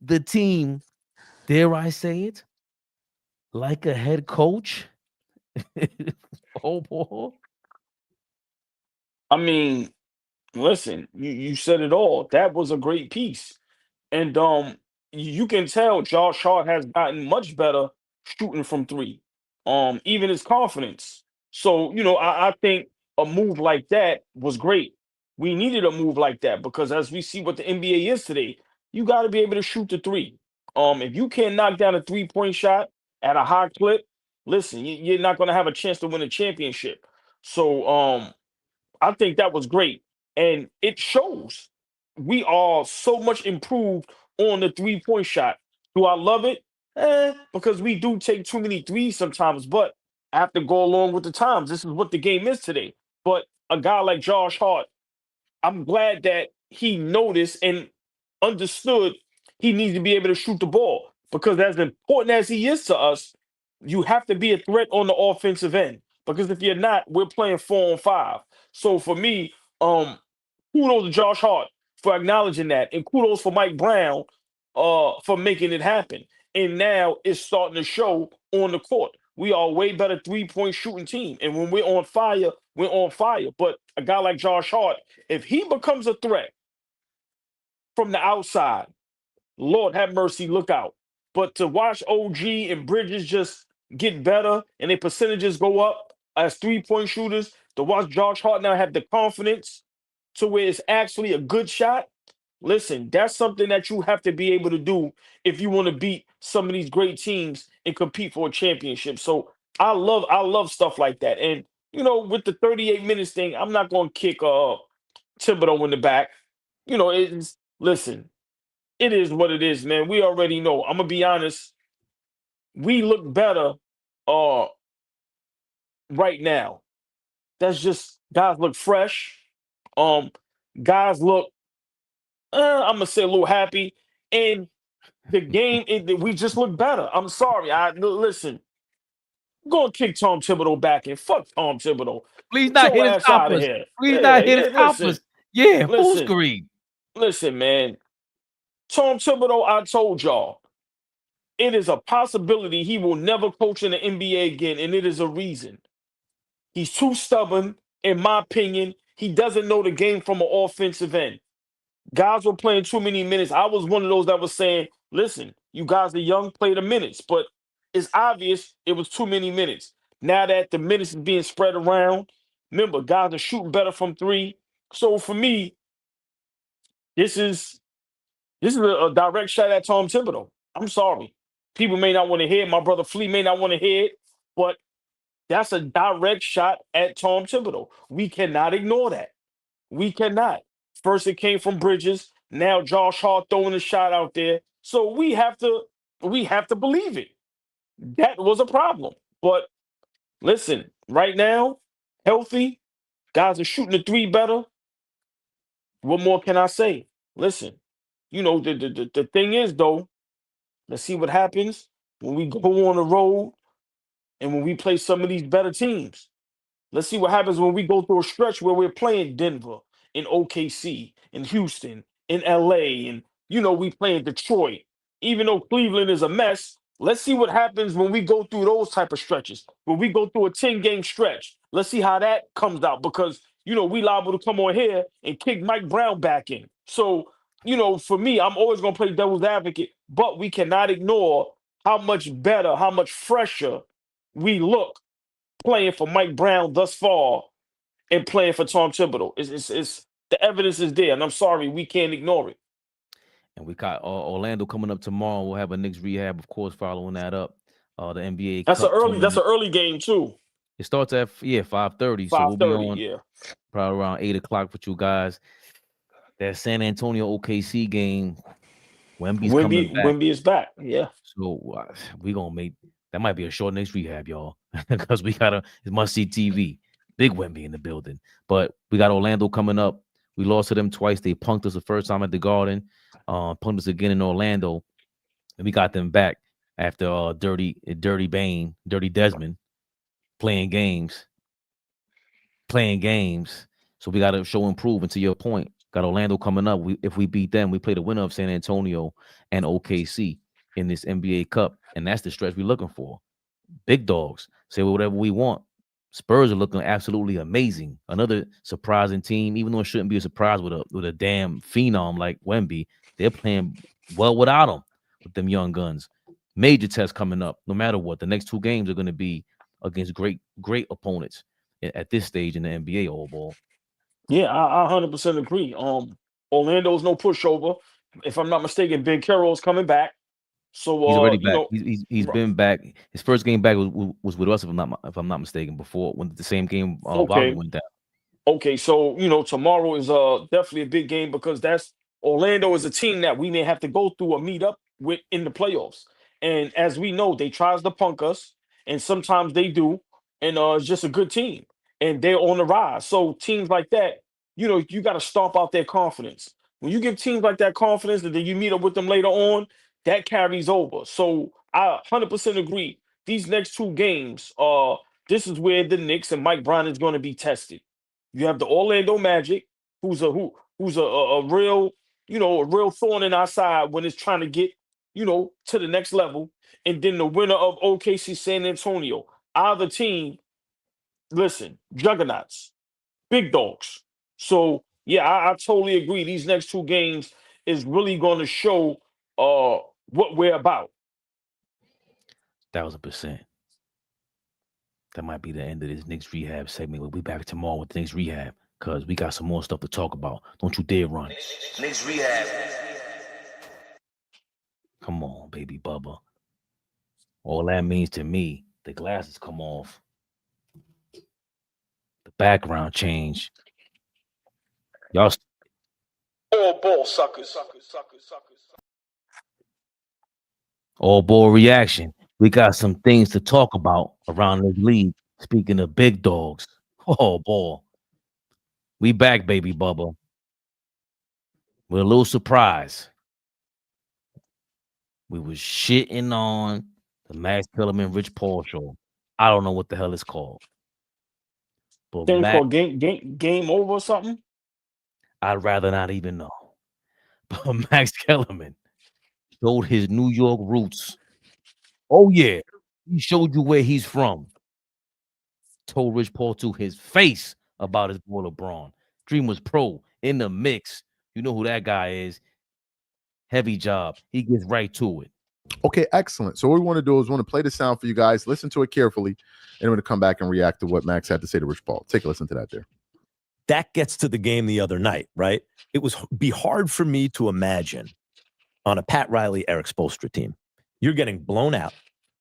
the team, dare I say it, like a head coach. Oh boy. I mean, listen, you said it all. That was a great piece. And you can tell Josh Hart has gotten much better shooting from three. Even his confidence. So, I think a move like that was great. We needed a move like that because as we see what the NBA is today, you got to be able to shoot the three. If you can't knock down a 3-point shot at a high clip, listen, you're not going to have a chance to win a championship. So, I think that was great. And it shows we are so much improved on the 3-point shot. Do I love it? Because we do take too many threes sometimes, but I have to go along with the times. This is what the game is today. But a guy like Josh Hart, I'm glad that he noticed and understood he needs to be able to shoot the ball because as important as he is to us, you have to be a threat on the offensive end because if you're not, we're playing 4-on-5. So for me, kudos to Josh Hart for acknowledging that, and kudos for Mike Brown for making it happen. And now it's starting to show on the court. We are a way better 3-point shooting team. And when we're on fire, we're on fire. But a guy like Josh Hart, if he becomes a threat from the outside, Lord have mercy, look out. But to watch OG and Bridges just get better and their percentages go up as 3-point shooters, to watch Josh Hart now have the confidence to where it's actually a good shot. Listen, that's something that you have to be able to do if you want to beat some of these great teams and compete for a championship. So I love stuff like that. And with the 38 minutes thing, I'm not gonna kick Thibodeau in the back. It's listen, it is what it is, man. We already know. I'm gonna be honest. We look better uh right now. That's just guys look fresh. Um, guys look I'm gonna say a little happy. And the game, we just look better. I'm sorry. Listen, I'm going to kick Tom Thibodeau back in. Fuck Tom Thibodeau. Please Get not your hit to ass stop out of us. here. Please not hit to stop Listen, us. Yeah, full listen, screen. listen, man. Tom Thibodeau, I told y'all, it is a possibility he will never coach in the NBA again, and it is a reason. He's too stubborn, in my opinion. He doesn't know the game from an offensive end. Guys were playing too many minutes. I was one of those that was saying, listen, you guys are young, play the minutes. But it's obvious it was too many minutes. Now that the minutes is being spread around, remember, guys are shooting better from three. So for me, this is a direct shot at Tom Thibodeau. I'm sorry. People may not want to hear it. My brother Flea may not want to hear it, but that's a direct shot at Tom Thibodeau. We cannot ignore that. We cannot. First, it came from Bridges. Now Josh Hart throwing a shot out there. So we have to believe it. That was a problem. But listen, right now, healthy, guys are shooting the three better. What more can I say? Listen, the thing is though, let's see what happens when we go on the road and when we play some of these better teams. Let's see what happens when we go through a stretch where we're playing Denver, in OKC, in Houston, in LA, and we play in Detroit. Even though Cleveland is a mess, let's see what happens when we go through those type of stretches. When we go through a 10-game stretch, let's see how that comes out because we liable to come on here and kick Mike Brown back in. So, for me, I'm always gonna play devil's advocate, but we cannot ignore how much better, how much fresher we look playing for Mike Brown thus far and playing for Tom Thibodeau. It's the evidence is there, and I'm sorry we can't ignore it. And we got Orlando coming up tomorrow. We'll have a Knicks rehab, of course, following that up. The NBA That's an Cup early. That's tournament. an early game too. It starts at 5:30, so we'll be 5:30. on Yeah. probably around 8 o'clock with you guys. That San Antonio OKC game, Wemby's coming back, Wemby is back. Yeah. so we gonna make that might be a short Knicks rehab, y'all, because we got it's must see TV. Big Wemby in the building, but we got Orlando coming up. We lost to them twice. They punked us the first time at the Garden, punked us again in Orlando, and we got them back after Dirty Desmond playing games. So we got to show improvement. To your point, got Orlando coming up. If we beat them, we play the winner of San Antonio and OKC in this NBA Cup, and that's the stretch we're looking for. Big dogs say whatever we want. Spurs are looking absolutely amazing. Another surprising team, even though it shouldn't be a surprise with a damn phenom like Wemby. They're playing well without him, with them young guns. Major test coming up. No matter what, the next two games are going to be against great opponents at this stage in the NBA. AllBall. Yeah, I 100% agree. Orlando's no pushover. If I'm not mistaken, Ben Carroll's coming back. So He's already back. He's been back. His first game back was with us, if I'm not mistaken. Before when the same game Wagner okay. went down. Okay, so tomorrow is definitely a big game because that's Orlando is a team that we may have to go through or meet up with in the playoffs. And as we know, they tries to punk us, and sometimes they do, and it's just a good team, and they're on the rise. So teams like that, you got to stomp out their confidence. When you give teams like that confidence, and then you meet up with them later on, that carries over. So I 100% agree. These next two games, this is where the Knicks and Mike Brown is going to be tested. You have the Orlando Magic, who's a real, a real thorn in our side when it's trying to get, to the next level. And then the winner of OKC San Antonio. Either team, listen, juggernauts, big dogs. So yeah, I totally agree. These next two games is really going to show what we're about. 1,000%. That might be the end of this Knicks rehab segment. We'll be back tomorrow with the Knicks rehab because we got some more stuff to talk about. Don't you dare run. Knicks Rehab. Come on, baby Bubba. All that means to me, the glasses come off, the background change. Y'all All ball suckers. all ball reaction. We got some things to talk about around the league. Speaking of big dogs, oh ball. We back, baby Bubba. With a little surprise. we was shitting on the Max Kellerman Rich Paul show. I don't know what the hell it's called. But Thing Max, called game over or something. I'd rather not even know. But Max Kellerman showed his New York roots. Oh, yeah. He showed you where he's from. Told Rich Paul to his face about his boy LeBron. Dream was pro in the mix. You know who that guy is. Heavy job. He gets right to it. Okay, excellent. So what we want to do is we want to play the sound for you guys. Listen to it carefully. And we're going to come back and react to what Max had to say to Rich Paul. Take a listen to that there. That gets to the game the other night, right? It would be hard for me to imagine on a Pat Riley, Eric Spoelstra team. You're getting blown out.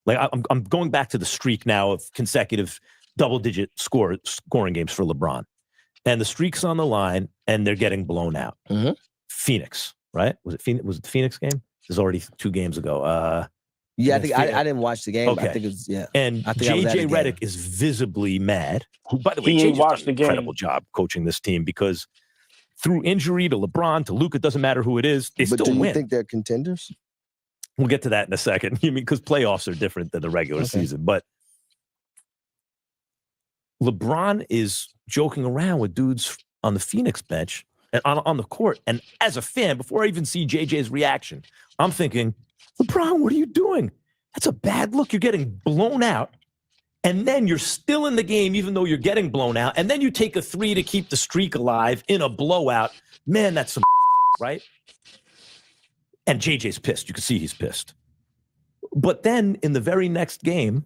Like I'm going back to the streak now of consecutive double-digit scoring games for LeBron. And the streak's on the line, and they're getting blown out. Mm-hmm. Phoenix, right? Was it the Phoenix game? It was already 2 games ago. Yeah, I think I didn't watch the game. Okay. I think it's And JJ Redick is visibly mad. Who, by the way, He ain't JJ's watched done an the game. incredible job coaching this team because through injury to LeBron, to Luka, doesn't matter who it is, they But still do you win. think they're contenders? We'll get to that in a second. You mean because playoffs are different than the regular season, but LeBron is joking around with dudes on the Phoenix bench and on the court. And as a fan, before I even see JJ's reaction, I'm thinking, LeBron, what are you doing? That's a bad look. You're getting blown out. And then you're still in the game, even though you're getting blown out. And then you take a 3 to keep the streak alive in a blowout. Man, that's some right? And JJ's pissed. You can see he's pissed. But then in the very next game,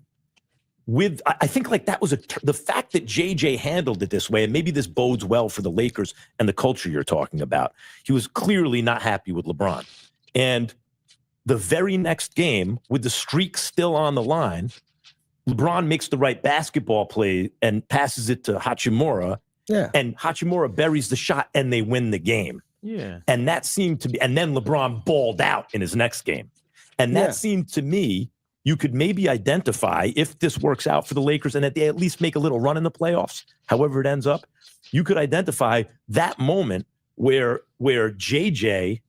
I think like that was the fact that JJ handled it this way, and maybe this bodes well for the Lakers and the culture you're talking about. He was clearly not happy with LeBron. And the very next game, with the streak still on the line, LeBron makes the right basketball play and passes it to Hachimura. Yeah. And Hachimura buries the shot, and they win the game. Yeah. And that seemed to be, and then LeBron balled out in his next game. And that seemed to me, you could maybe identify, if this works out for the Lakers and that they at least make a little run in the playoffs, however it ends up, you could identify that moment where JJ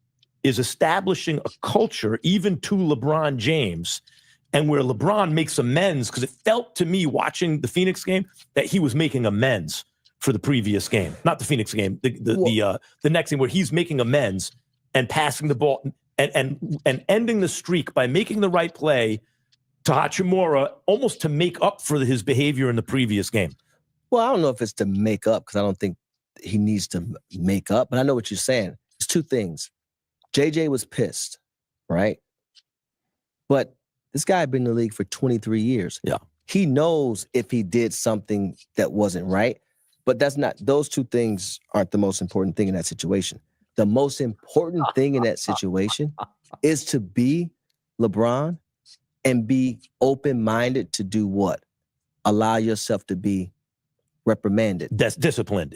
is establishing a culture even to LeBron James, and where LeBron makes amends, because it felt to me watching the Phoenix game that he was making amends for the previous game. Not the Phoenix game, the next game, where he's making amends and passing the ball and ending the streak by making the right play to Hachimura, almost to make up for his behavior in the previous game. Well, I don't know if it's to make up, because I don't think he needs to make up, but I know what you're saying. It's 2 things. JJ was pissed, right? But this guy had been in the league for 23 years. Yeah. He knows if he did something that wasn't right, but those 2 things aren't the most important thing in that situation. The most important thing in that situation is to be LeBron and be open-minded to do what? Allow yourself to be reprimanded. That's disciplined.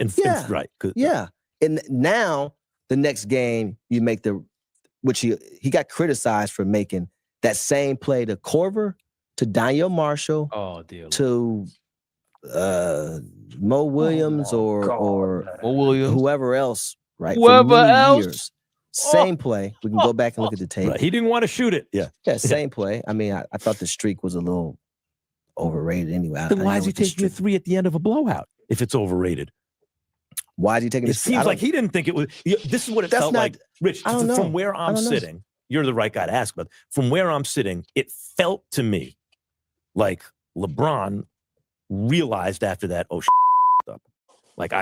Right. Yeah. And now the next game you make which he got criticized for making that same play to Korver, to Daniel Marshall, to Mo Williams or whoever else, right? Whoever else. Same play. We can go back and look at the tape. Right. He didn't want to shoot it. Yeah. Yeah, same play. I mean, I thought the streak was a little overrated anyway. Then why is he taking a 3 at the end of a blowout if it's overrated? Why is he taking it? Seems like he didn't think it was. This is what it felt like, Rich. I don't know. From where I'm sitting, you're the right guy to ask, but from where I'm sitting, it felt to me like LeBron realized after that, oh, up. Like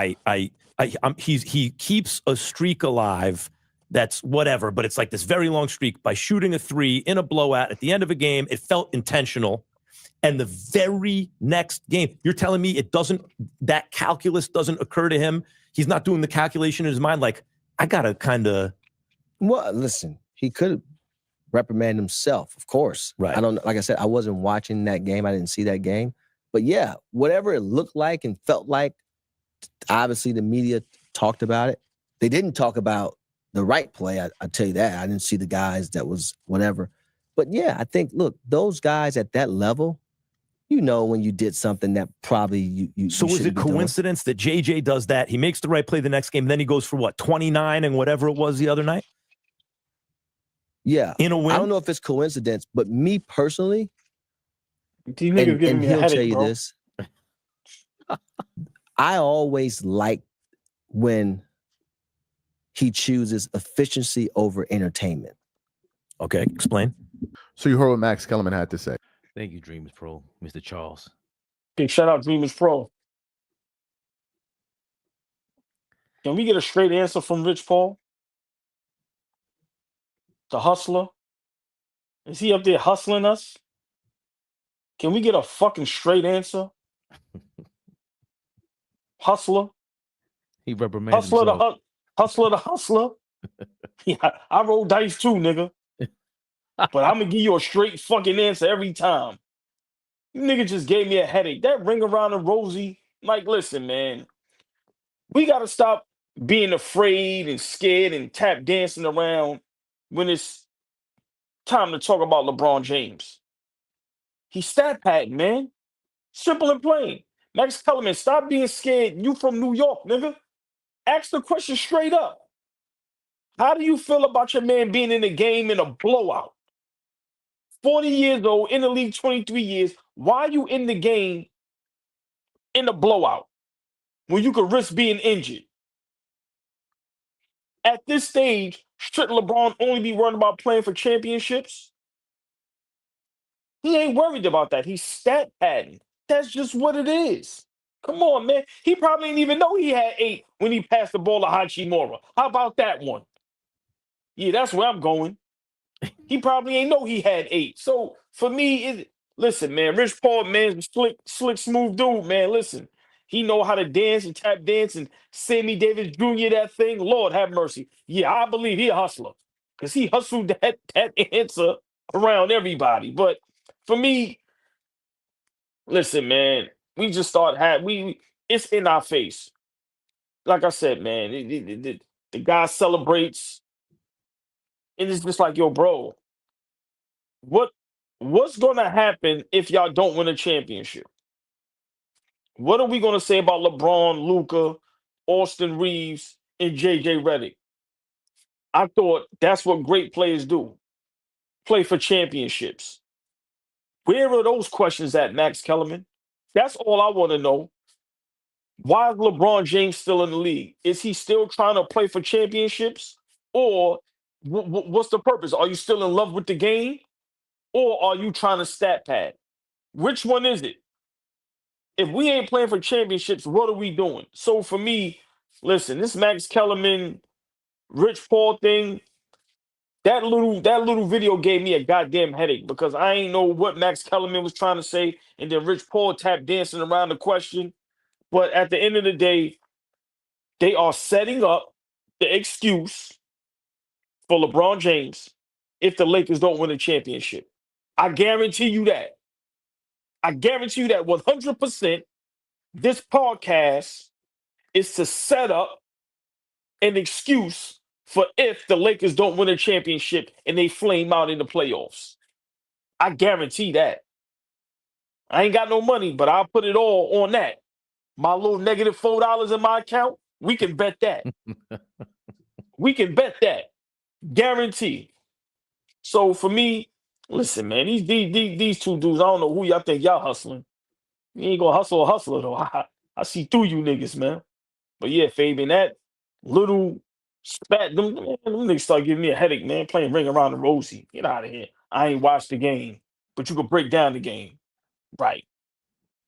he keeps a streak alive. That's whatever, but it's like this very long streak by shooting a 3 in a blowout at the end of a game. It felt intentional. And the very next game, you're telling me that calculus doesn't occur to him? He's not doing the calculation in his mind. Like, I got to kind of. Well, listen, he could reprimand himself, of course. Right. Like I said, I wasn't watching that game. I didn't see that game. But yeah, whatever it looked like and felt like, obviously the media talked about it. They didn't talk about the right play. I tell you that. I didn't see the guys that was whatever. But yeah, I think, look, those guys at that level, when you did something that probably you So was it coincidence that JJ does that? He makes the right play the next game, then he goes for what, 29 and whatever it was the other night? Yeah. in a win. I don't know if it's coincidence, but me personally, These niggas giving and me a he'll tell headache, you bro. this. I always like when he chooses efficiency over entertainment. Okay, explain. So you heard what Max Kellerman had to say. Thank you, Dreamers Pro, Mr. Charles. Big shout out Dreamers Pro. Can we get a straight answer from Rich Paul? The hustler? Is he up there hustling us? Can we get a fucking straight answer? Hustler? He reprimands Hustler the himself. hustler the hustler? Yeah, I roll dice too, nigga. But I'm gonna give you a straight fucking answer every time. You nigga just gave me a headache. That ring around the rosy, like, listen, man. We gotta stop being afraid and scared and tap dancing around when it's time to talk about LeBron James. He's stat padding, man. Simple and plain. Max Kellerman, stop being scared. You from New York, nigga. Ask the question straight up. How do you feel about your man being in the game in a blowout? 40 years old, in the league 23 years. Why are you in the game in a blowout when you could risk being injured? At this stage, should LeBron only be worried about playing for championships? He ain't worried about that. He's stat padding. That's just what it is. Come on, man. He probably didn't even know he had 8 when he passed the ball to Hachimura. How about that one? Yeah, that's where I'm going. He probably ain't know he had 8. So for me, listen, man, Rich Paul, man, slick, smooth dude, man. Listen, he know how to dance and tap dance and Sammy Davis Jr. that thing. Lord have mercy. Yeah, I believe he a hustler because he hustled that answer around everybody. But for me, listen, man, we just it's in our face. Like I said, man, the guy celebrates, and it's just like, yo, bro, what's gonna happen if y'all don't win a championship? What are we gonna say about LeBron, Luka, Austin Reeves, and JJ Redick? I thought that's what great players do. Play for championships. Where are those questions at, Max Kellerman? That's all I want to know. Why is LeBron James still in the league? Is he still trying to play for championships? Or what's the purpose? Are you still in love with the game? Or are you trying to stat pad? Which one is it? If we ain't playing for championships, what are we doing? So for me, listen, this Max Kellerman, Rich Paul thing, that little video gave me a goddamn headache because I ain't know what Max Kellerman was trying to say, and then Rich Paul tap dancing around the question. But at the end of the day, they are setting up the excuse for LeBron James if the Lakers don't win a championship. I guarantee you that. I guarantee you that 100%. This podcast is to set up an excuse for if the Lakers don't win a championship and they flame out in the playoffs. I guarantee that. I ain't got no money, but I'll put it all on that. My little negative $4 in my account, we can bet that. We can bet that. Guarantee. So for me, listen, man, these two dudes, I don't know who y'all think y'all hustling. You ain't gonna hustle a hustler, though. I see through you niggas, man. But yeah, Fabian, that little spat, them niggas start giving me a headache, man, playing Ring Around the Rosie. Get out of here. I ain't watched the game, but you could break down the game. Right.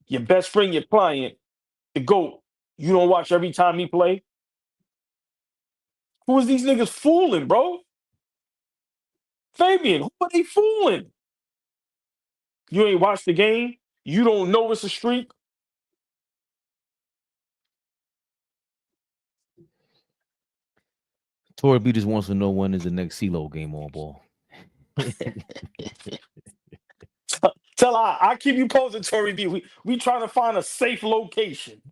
Your best friend, your client, the GOAT, you don't watch every time he play? Who is these niggas fooling, bro? Fabian, who are they fooling? You ain't watched the game? You don't know it's a streak? Tori B just wants to know when is the next CeeLo game on ball. Tell I keep you posted, Tori B. We trying to find a safe location.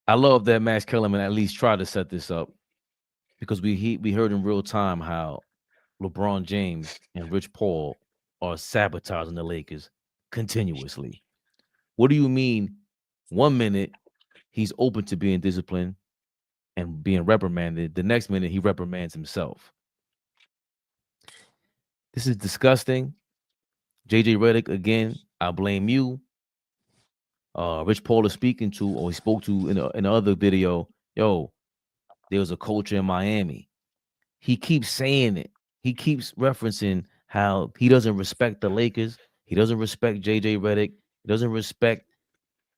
I love that Max Kellerman at least tried to set this up because we heard in real time how LeBron James and Rich Paul are sabotaging the Lakers continuously. What do you mean? 1 minute he's open to being disciplined and being reprimanded. The next minute he reprimands himself. This is disgusting. JJ Redick, again, I blame you. Rich Paul is speaking to, or he spoke to in the other video. Yo, there was a culture in Miami. He keeps saying it. He keeps referencing how he doesn't respect the Lakers. He doesn't respect JJ Redick. He doesn't respect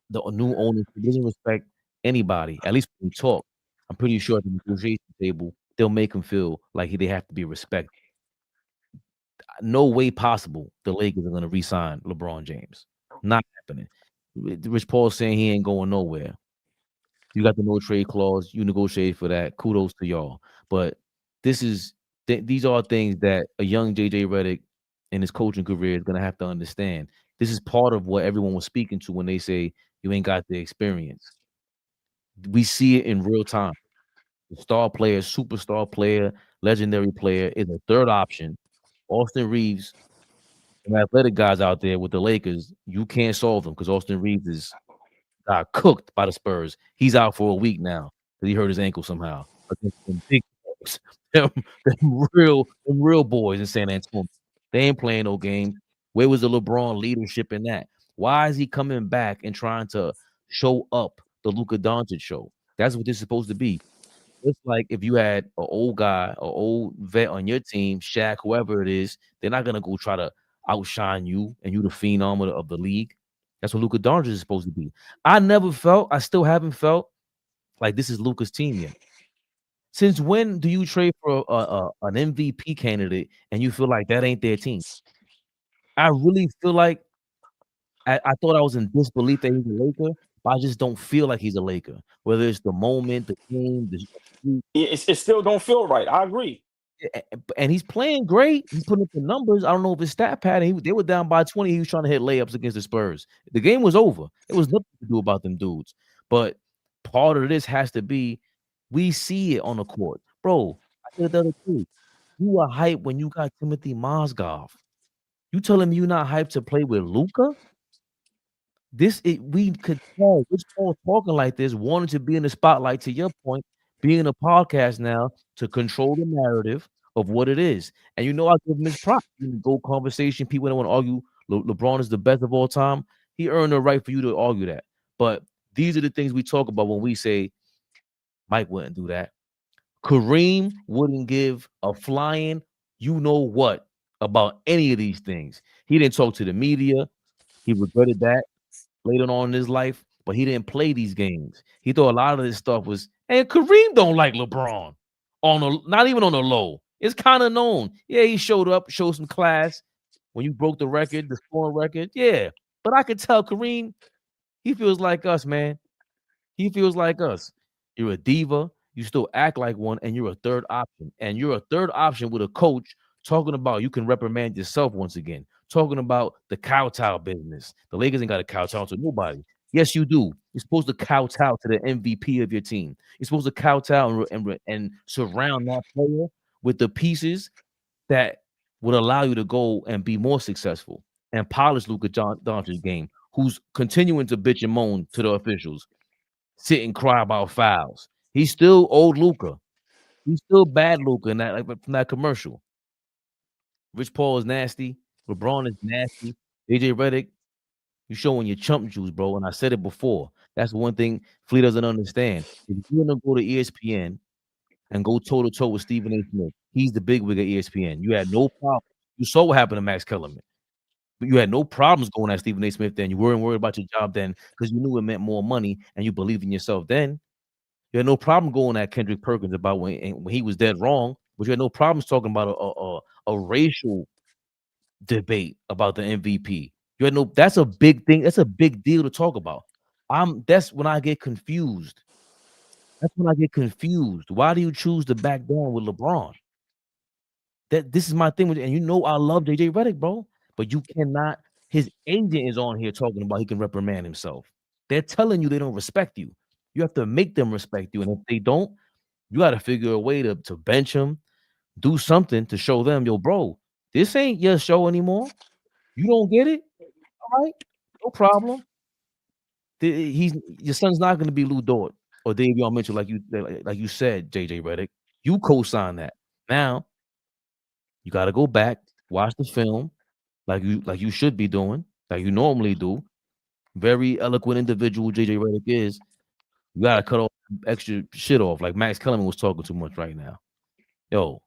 the new owners. He doesn't respect anybody. At least when we talk, I'm pretty sure at the negotiation table, they'll make him feel like they have to be respected. No way possible the Lakers are going to re-sign LeBron James. Not happening. Rich Paul saying he ain't going nowhere. You got the no trade clause. You negotiated for that. Kudos to y'all. But these are things that a young JJ Redick in his coaching career is going to have to understand. This is part of what everyone was speaking to when they say you ain't got the experience. We see it in real time. The star player, superstar player, legendary player is a third option. Austin Reeves, some athletic guys out there with the Lakers, you can't solve them because Austin Reeves got cooked by the Spurs. He's out for a week now because he hurt his ankle somehow. Against them big boys, them real boys in San Antonio. They ain't playing no games. Where was the LeBron leadership in that? Why is he coming back and trying to show up the Luka Doncic show? That's what this is supposed to be. It's like if you had an old guy, an old vet on your team, Shaq, whoever it is, they're not gonna go try to outshine you and you the phenom of the league. That's what Luka Doncic is supposed to be. I still haven't felt like this is Luka's team yet. Since when do you trade for an MVP candidate and you feel like that ain't their team? I really feel like I thought I was in disbelief that he's a Laker, but I just don't feel like he's a Laker. Whether it's the moment, the game, It still don't feel right. I agree. and he's playing great. He's putting up the numbers. I don't know if his stat pattern. They were down by 20. He was trying to hit layups against the Spurs. The game was over. It was nothing to do about them dudes. But part of this has to be we see it on the court, bro. I said the other day, you were hyped when you got Timothy Mozgov. You telling me you're not hyped to play with Luka? We could tell Rich Paul talking like this, wanting to be in the spotlight. To your point, being a podcast now to control the narrative of what it is. And I give him his props. Go conversation. People don't want to argue LeBron is the best of all time. He earned the right for you to argue that. But these are the things we talk about when we say Mike wouldn't do that. Kareem wouldn't give a flying what about any of these things. He didn't talk to the media. He regretted that later on in his life, but he didn't play these games. He thought a lot of this stuff was, and Kareem don't like LeBron not even on the low. It's kind of known. Yeah, he showed some class when you broke the record, the scoring record. Yeah, but I could tell Kareem, he feels like us, man. He feels like us. You're a diva. You still act like one, and you're a third option. And you're a third option with a coach talking about you can reprimand yourself once again. Talking about the kowtow business. The Lakers ain't got to kowtow to nobody. Yes, you do. You're supposed to kowtow to the MVP of your team. You're supposed to kowtow and surround that player with the pieces that would allow you to go and be more successful and polish Luka Doncic's game, who's continuing to bitch and moan to the officials, sit and cry about fouls. He's still old Luka. He's still bad Luka from that commercial. Rich Paul is nasty. LeBron is nasty. JJ Redick, you showing your chump juice, bro. And I said it before. That's one thing Flea doesn't understand. If you're gonna go to ESPN and go toe to toe with Stephen A. Smith, he's the big wig at ESPN. You had no problem. You saw what happened to Max Kellerman. But you had no problems going at Stephen A. Smith then. You weren't worried about your job then because you knew it meant more money and you believed in yourself then. You had no problem going at Kendrick Perkins about when he was dead wrong, but you had no problems talking about a racial debate about the MVP. You had no. That's a big thing. That's a big deal to talk about. That's when I get confused. That's when I get confused. Why do you choose to back down with LeBron? This is my thing with, and I love JJ Redick, bro. But you cannot. His agent is on here talking about he can reprimand himself. They're telling you they don't respect you. You have to make them respect you, and if they don't, you got to figure a way to bench him, do something to show them, yo, bro, this ain't your show anymore. You don't get it, all right? No problem. Your son's not going to be Lou Dort or Davion Mitchell like you said, JJ Redick. You co-sign that. Now you got to go back watch the film like you should be doing, like you normally do. Very eloquent individual JJ Redick is. You gotta cut all extra shit off. Like Max Kellerman was talking too much right now. Yo,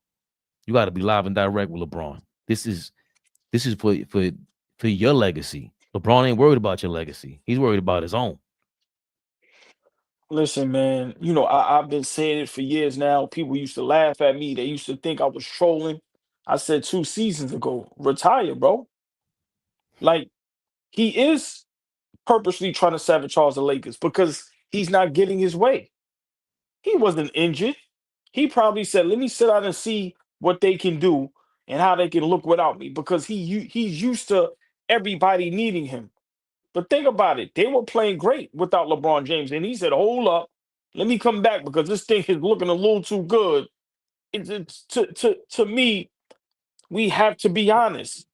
you gotta be live and direct with LeBron. This is for your legacy. LeBron ain't worried about your legacy. He's worried about his own. Listen, man, I've been saying it for years now. People used to laugh at me. They used to think I was trolling. I said 2 seasons ago, retire, bro. Like, he is purposely trying to sabotage the Lakers because he's not getting his way. He wasn't injured. He probably said, "Let me sit out and see what they can do and how they can look without me," because he's used to everybody needing him. But think about it. They were playing great without LeBron James. And he said, "Hold up. Let me come back because this thing is looking a little too good." To me, we have to be honest.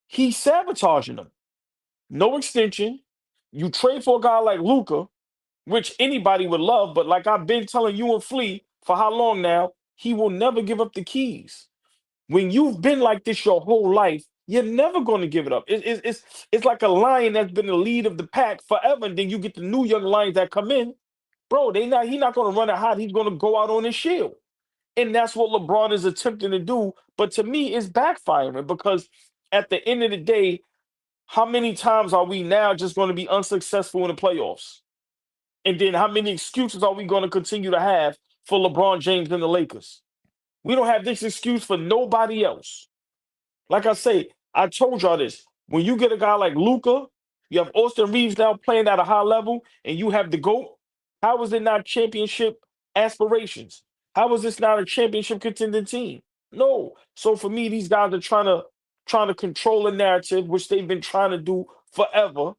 He's sabotaging them. No extension. You trade for a guy like Luca, which anybody would love, but like I've been telling you and Flea for how long now, he will never give up the keys. When you've been like this your whole life, you're never going to give it up. It's like a lion that's been the lead of the pack forever, and then you get the new young lions that come in, bro. He's not going to run it hot. He's going to go out on his shield, and that's what LeBron is attempting to do. But to me, it's backfiring because at the end of the day, how many times are we now just going to be unsuccessful in the playoffs? And then how many excuses are we going to continue to have for LeBron James and the Lakers? We don't have this excuse for nobody else. Like I say, I told y'all this. When you get a guy like Luca, you have Austin Reeves now playing at a high level, and you have the GOAT. How is it not championship aspirations? How is this not a championship contending team? No. So for me, these guys are trying to control a narrative, which they've been trying to do forever,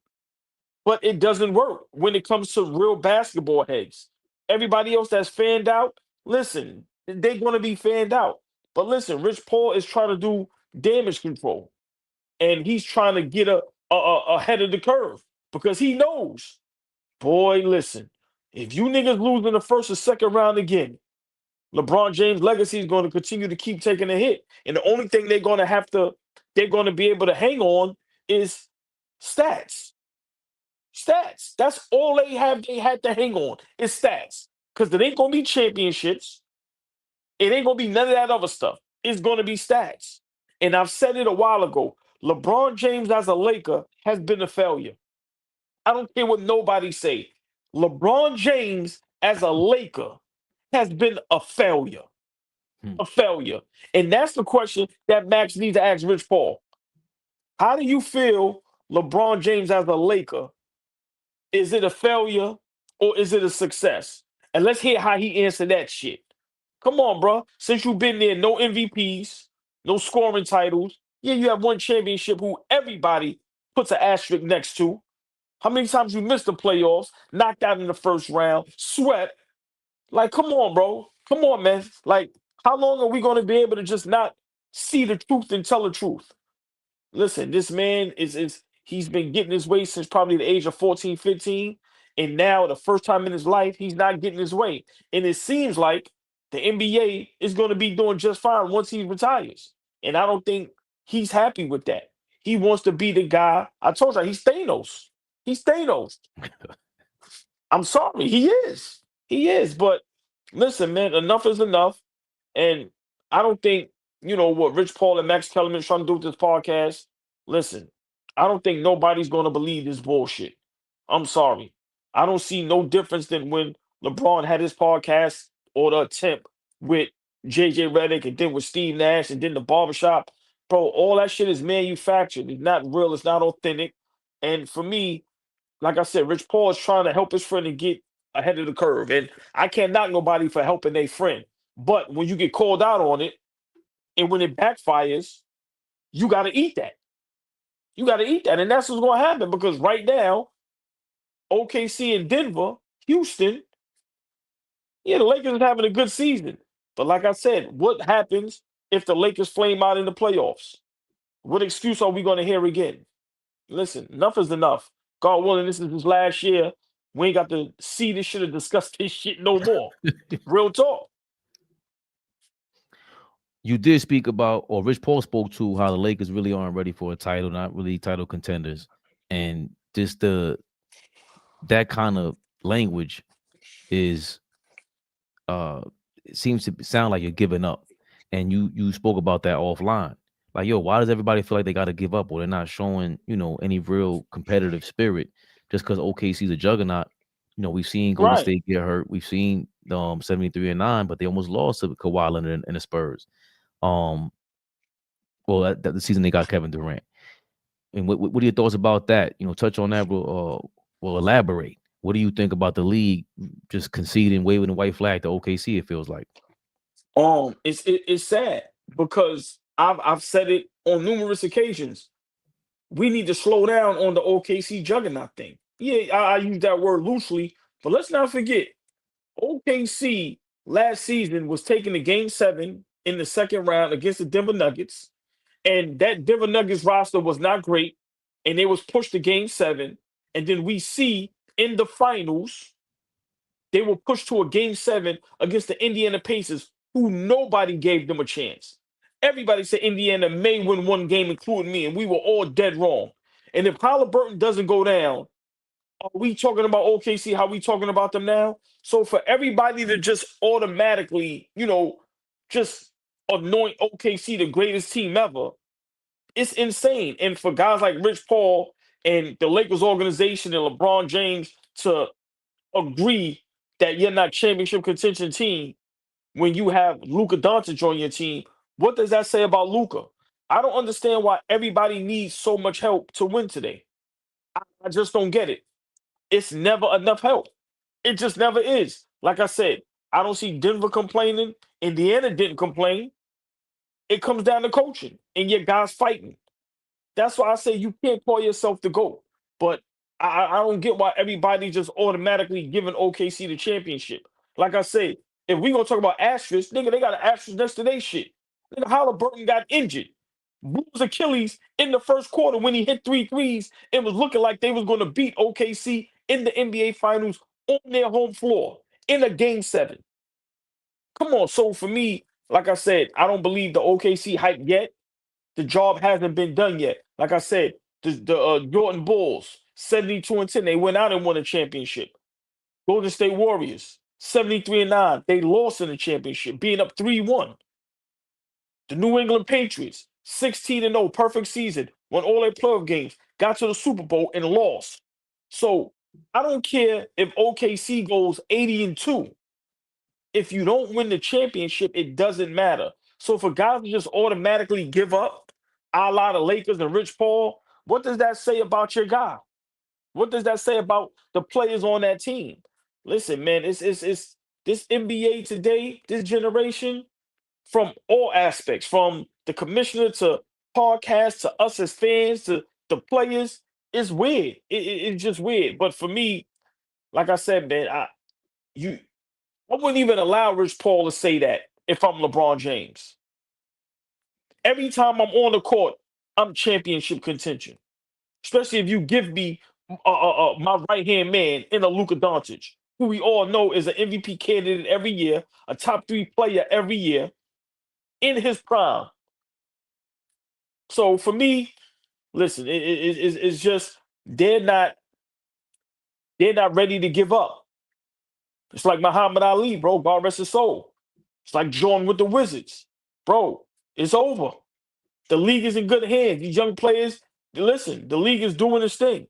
but it doesn't work when it comes to real basketball heads. Everybody else that's fanned out, listen, they're going to be fanned out. But listen, Rich Paul is trying to do damage control, and he's trying to get ahead of the curve because he knows, boy, listen, if you niggas lose in the first or second round again, LeBron James' legacy is going to continue to keep taking a hit. And the only thing they're going to be able to hang on is stats. Stats. That's all they had to hang on is stats. Because it ain't going to be championships. It ain't going to be none of that other stuff. It's going to be stats. And I've said it a while ago. LeBron James as a Laker has been a failure. I don't care what nobody say. LeBron James as a Laker has been a failure. A failure. And that's the question that Max needs to ask Rich Paul. How do you feel LeBron James as a Laker? Is it a failure or is it a success? And let's hear how he answered that shit. Come on, bro. Since you've been there, no MVPs, no scoring titles. Yeah, you have one championship who everybody puts an asterisk next to. How many times you missed the playoffs, knocked out in the first round, sweat? Like, come on, bro. Come on, man. Like, how long are we going to be able to just not see the truth and tell the truth? Listen, this man he's been getting his way since probably the age of 14, 15. And now the first time in his life, he's not getting his way. And it seems like the NBA is going to be doing just fine once he retires. And I don't think he's happy with that. He wants to be the guy. I told you, he's Thanos. He's Thanos. I'm sorry, he is. He is. But listen, man, enough is enough. And I don't think, what Rich Paul and Max Kellerman trying to do with this podcast. Listen, I don't think nobody's going to believe this bullshit. I'm sorry. I don't see no difference than when LeBron had his podcast or the attempt with JJ Redick and then with Steve Nash and then the barbershop. Bro, all that shit is manufactured. It's not real. It's not authentic. And for me, like I said, Rich Paul is trying to help his friend to get ahead of the curve. And I can't knock nobody for helping their friend. But when you get called out on it and when it backfires, you got to eat that. You got to eat that. And that's what's going to happen because right now, OKC and Denver, Houston, yeah, the Lakers are having a good season. But like I said, what happens if the Lakers flame out in the playoffs? What excuse are we going to hear again? Listen, enough is enough. God willing, this is his last year. We ain't got to see this shit or discuss this shit no more. Real talk. you did speak about, or Rich Paul spoke to, how the Lakers really aren't ready for a title, not really title contenders, and just that kind of language is it seems to sound like you're giving up, and you spoke about that offline. Like, yo, why does everybody feel like they got to give up, or they're not showing, any real competitive spirit just because OKC's a juggernaut? We've seen Golden Right. State get hurt. We've seen 73-9, but they almost lost to Kawhi Leonard and the Spurs. Well, that the season they got Kevin Durant. And what are your thoughts about that? Touch on that. We'll elaborate. What do you think about the league just conceding, waving the white flag to OKC? It feels like. It's sad because I've said it on numerous occasions. We need to slow down on the OKC juggernaut thing. Yeah, I use that word loosely, but let's not forget OKC last season was taking the Game 7 in the second round against the Denver Nuggets, and that Denver Nuggets roster was not great, and they was pushed to Game 7, and then we see in the finals they were pushed to a Game 7 against the Indiana Pacers, who nobody gave them a chance. Everybody said Indiana may win one game, including me, and we were all dead wrong. And if Halliburton doesn't go down, are we talking about OKC? How we talking about them now? So for everybody to just automatically, just anoint OKC the greatest team ever, it's insane. And for guys like Rich Paul and the Lakers organization and LeBron James to agree that you're not championship contention team when you have Luka Doncic on your team, what does that say about Luka? I don't understand why everybody needs so much help to win today. I just don't get it. It's never enough help. It just never is. Like I said, I don't see Denver complaining. Indiana didn't complain. It comes down to coaching and your guys fighting. That's why I say you can't call yourself the GOAT. But I don't get why everybody just automatically giving OKC the championship. Like I say, if we gonna talk about asterisks, nigga, they got an asterisk next to their shit. Nigga, Halliburton got injured. Blew his Achilles in the first quarter when he hit 3 threes. It was looking like they was gonna beat OKC in the NBA Finals on their home floor in a Game 7. Come on. So for me, like I said, I don't believe the OKC hype yet. The job hasn't been done yet. Like I said, the Jordan Bulls, 72-10, they went out and won a championship. Golden State Warriors, 73-9, they lost in the championship, being up 3-1. The New England Patriots, 16-0, perfect season, won all their playoff games, got to the Super Bowl and lost. So I don't care if OKC goes 80-2. If you don't win the championship, it doesn't matter. So for guys to just automatically give up, a la the Lakers and Rich Paul, what does that say about your guy? What does that say about the players on that team? Listen, man, it's this NBA today, this generation, from all aspects, from the commissioner to podcast to us as fans to the players, it's weird. It's just weird. But for me, like I said, man, I wouldn't even allow Rich Paul to say that if I'm LeBron James. Every time I'm on the court, I'm championship contention. Especially if you give me my right-hand man in a Luka Doncic, who we all know is an MVP candidate every year, a top 3 player every year, in his prime. So for me, listen, it's just they're not ready to give up. It's like Muhammad Ali, bro. God rest his soul. It's like Jordan with the Wizards. Bro, it's over. The league is in good hands. These young players, listen, the league is doing its thing.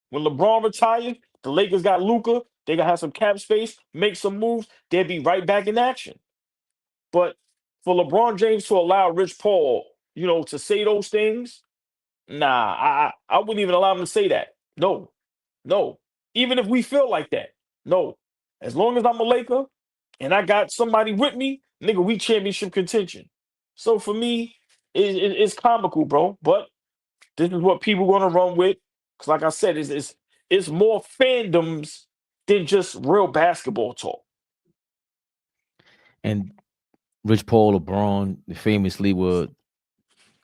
When LeBron retires, the Lakers got Luka. They gonna have some cap space, make some moves. They'll be right back in action. But for LeBron James to allow Rich Paul, to say those things, nah, I wouldn't even allow him to say that. No. Even if we feel like that, no. As long as I'm a Laker and I got somebody with me, nigga, we championship contention. So for me, it's comical, bro. But this is what people gonna run with. Because like I said, it's more fandoms than just real basketball talk. And Rich Paul, LeBron, famously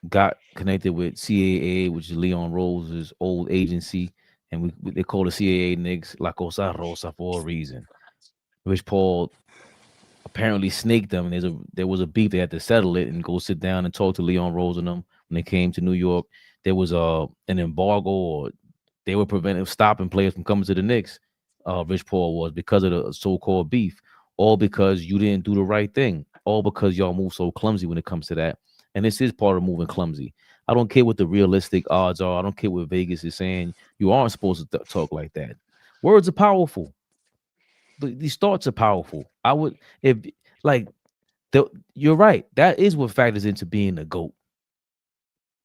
got connected with CAA, which is Leon Rose's old agency, and they call the CAA Knicks La Cosa Rosa for a reason. Rich Paul apparently snaked them. And there was a beef. They had to settle it and go sit down and talk to Leon Rose and them when they came to New York. There was an embargo, or they were stopping players from coming to the Knicks. Rich Paul was, because of the so-called beef, all because you didn't do the right thing, all because y'all move so clumsy when it comes to that. And this is part of moving clumsy. I don't care what the realistic odds are. I don't care what Vegas is saying. You aren't supposed to talk like that. Words are powerful. These thoughts are powerful. I would, if like, you're right. That is what factors into being a GOAT.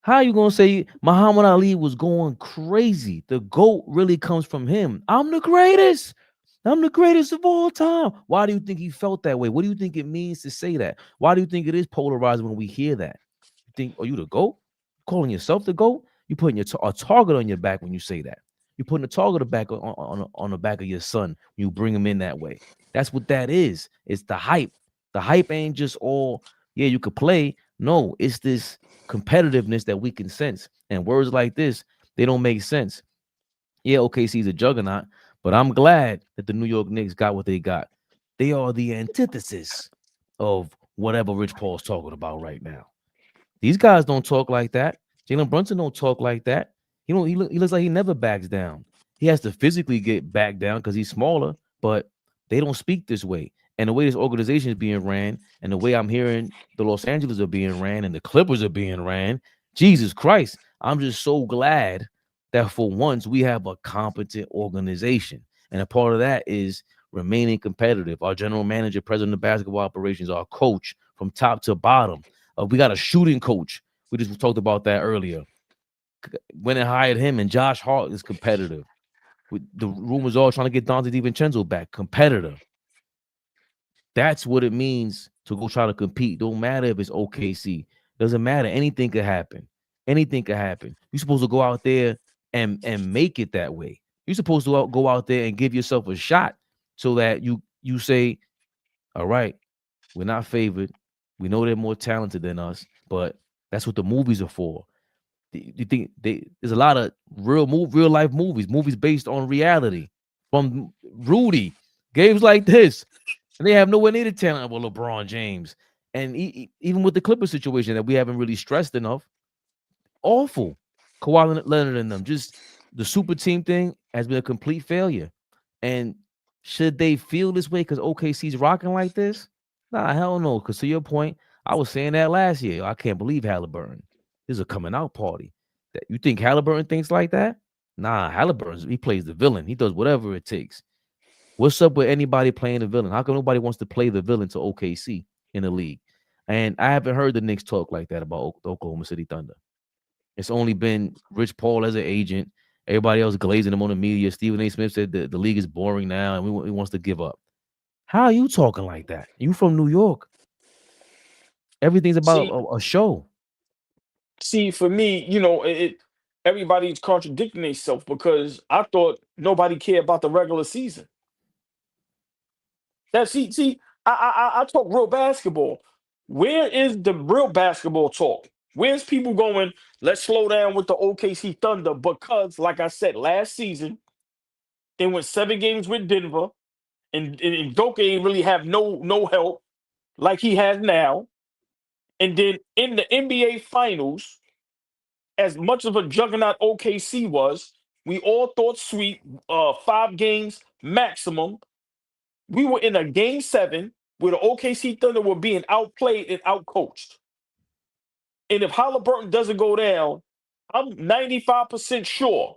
How are you going to say Muhammad Ali was going crazy? The GOAT really comes from him. I'm the greatest. I'm the greatest of all time. Why do you think he felt that way? What do you think it means to say that? Why do you think it is polarizing when we hear that? You think, are you the GOAT? Calling yourself the GOAT? You putting a target on your back when you say that. You're putting a target back on the back of your son when you bring him in that way. That's what that is. It's the hype. The hype ain't just all, yeah, you could play. No, it's this competitiveness that we can sense. And words like this, they don't make sense. Yeah, OKC's a juggernaut, but I'm glad that the New York Knicks got what they got. They are the antithesis of whatever Rich Paul's talking about right now. These guys don't talk like that. Jalen Brunson don't talk like that. He looks like he never backs down. He has to physically get back down because he's smaller, but they don't speak this way. And the way this organization is being ran, and the way I'm hearing the Los Angeles are being ran, and the Clippers are being ran, Jesus Christ, I'm just so glad that for once we have a competent organization. And a part of that is remaining competitive. Our general manager, president of basketball operations, our coach from top to bottom. We got a shooting coach. We just talked about that earlier. Went and hired him, and Josh Hart is competitive. The rumors are trying to get Donte DiVincenzo back. Competitor. That's what it means to go try to compete. Don't matter if it's OKC. Doesn't matter. Anything could happen. Anything could happen. You're supposed to go out there and make it that way. You're supposed to go out there and give yourself a shot so that you say, all right, we're not favored. We know they're more talented than us, but that's what the movies are for. You think there's a lot of real life movies based on reality, from Rudy, games like this, and they have nowhere near the talent of LeBron James. And even with the Clippers situation that we haven't really stressed enough, awful. Kawhi Leonard and them, just the super team thing has been a complete failure. And should they feel this way because OKC's rocking like this? Nah, hell no. Because to your point, I was saying that last year. I can't believe Halliburton. This is a coming out party. That you think Halliburton thinks like that? Nah, Halliburton, he plays the villain. He does whatever it takes. What's up with anybody playing the villain? How come nobody wants to play the villain to OKC in the league? And I haven't heard the Knicks talk like that about the Oklahoma City Thunder. It's only been Rich Paul as an agent. Everybody else glazing him on the media. Stephen A. Smith said the league is boring now and he wants to give up. How are you talking like that? You from New York. Everything's about a show. See, for me, everybody's contradicting themselves because I thought nobody cared about the regular season. I talk real basketball. Where is the real basketball talk? Where's people going, let's slow down with the OKC Thunder? Because, like I said, last season, they went 7 games with Denver, and Doke ain't really have no help like he has now. And then in the NBA Finals, as much of a juggernaut OKC was, we all thought sweet, 5 games maximum. We were in a game 7 where the OKC Thunder were being outplayed and outcoached. And if Halliburton doesn't go down, I'm 95% sure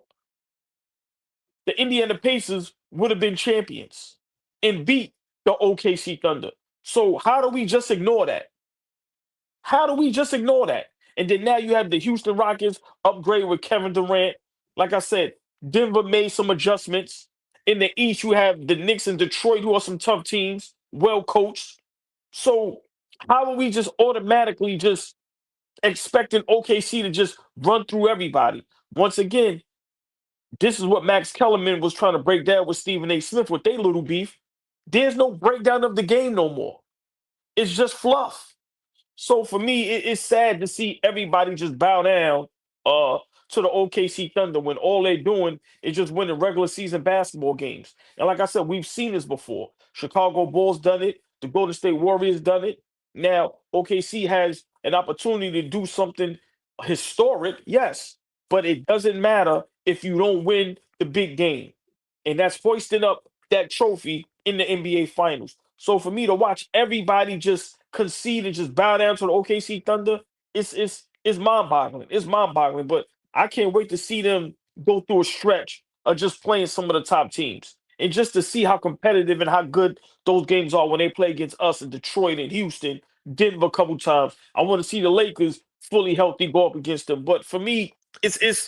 the Indiana Pacers would have been champions and beat the OKC Thunder. So how do we just ignore that? How do we just ignore that? And then now you have the Houston Rockets upgrade with Kevin Durant. Like I said, Denver made some adjustments. In the East, you have the Knicks and Detroit, who are some tough teams, well coached. So how are we just automatically just expecting OKC to just run through everybody? Once again, this is what Max Kellerman was trying to break down with Stephen A. Smith with their little beef. There's no breakdown of the game no more. It's just fluff. So for me, it's sad to see everybody just bow down to the OKC Thunder when all they're doing is just winning regular season basketball games. And like I said, we've seen this before. Chicago Bulls done it. The Golden State Warriors done it. Now OKC has an opportunity to do something historic, yes, but it doesn't matter if you don't win the big game, and that's hoisting up that trophy in the NBA Finals. So for me to watch everybody just concede and just bow down to the OKC Thunder, it's mind-boggling. It's mind-boggling, but I can't wait to see them go through a stretch of just playing some of the top teams and just to see how competitive and how good those games are when they play against us in Detroit and Houston, Denver a couple times. I want to see the Lakers fully healthy go up against them. But for me, it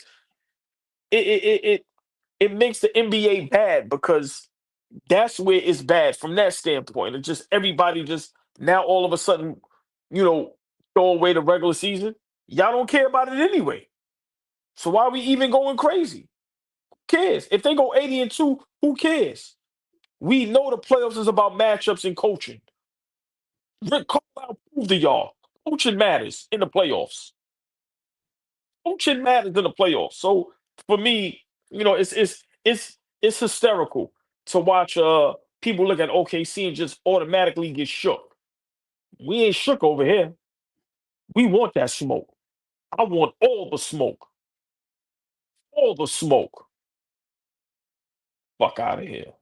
makes the NBA bad because that's where it's bad from that standpoint. It's just everybody just now all of a sudden, throw away the regular season. Y'all don't care about it anyway. So why are we even going crazy? Who cares? If they go 80-2, who cares? We know the playoffs is about matchups and coaching. Rick Carlisle proved to y'all. Coaching matters in the playoffs. Coaching matters in the playoffs. So for me, it's hysterical to watch people look at OKC and just automatically get shook. We ain't shook over here. We want that smoke. I want all the smoke. All the smoke. Fuck out of here.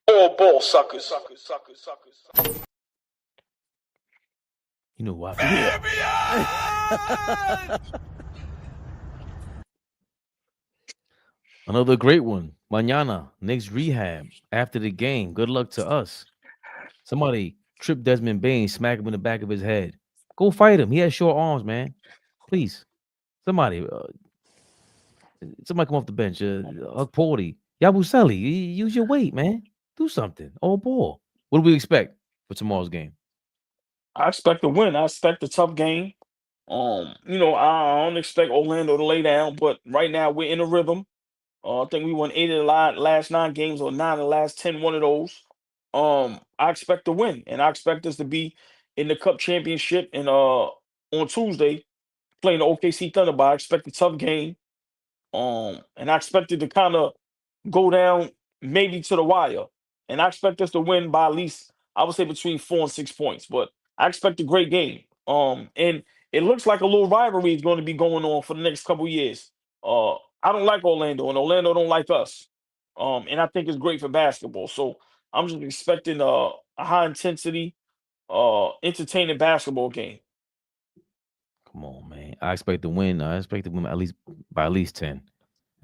All ball suckers. You know why? Another great one. Mañana, Knicks Rehab. After the game, good luck to us. Somebody trip Desmond Bain, smack him in the back of his head. Go fight him. He has short arms, man. Please. Somebody come off the bench. Porty. Yabusele, use your weight, man. Do something. All ball. What do we expect for tomorrow's game? I expect to win. I expect a tough game. I don't expect Orlando to lay down, but right now we're in a rhythm. I think we won 8 of the last 9 games or 9 of the last 10, one of those. I expect to win, and I expect us to be in the Cup Championship and on Tuesday playing the OKC Thunder. But I expect a tough game. And I expect it to kind of go down maybe to the wire. And I expect us to win by at least, I would say, between 4 and 6 points. But I expect a great game. And it looks like a little rivalry is going to be going on for the next couple years. I don't like Orlando, and Orlando don't like us. And I think it's great for basketball. So I'm just expecting a high intensity, entertaining basketball game. Come on, man. I expect to win. I expect to win by at least 10.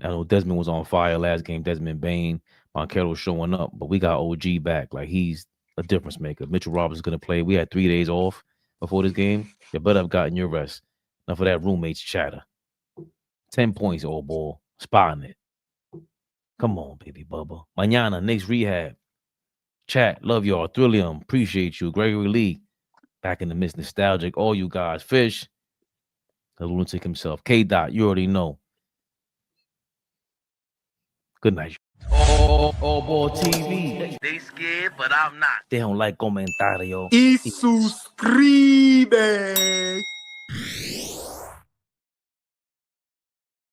I know Desmond was on fire last game. Desmond Bain, Monquero showing up, but we got OG back. Like, he's a difference maker. Mitchell Roberts is going to play. We had 3 days off before this game. You better have gotten your rest. Enough of that roommates chatter. 10 points, old ball. Spotting it. Come on, baby Bubba. Mañana, Knicks Rehab. Chat, love y'all. Thrillium, appreciate you. Gregory Lee, back in the midst, nostalgic. All you guys. Fish, the lunatic himself. K-Dot, you already know. Good night. AllBall TV. They scared, but I'm not. They don't like comentario. Y suscribe.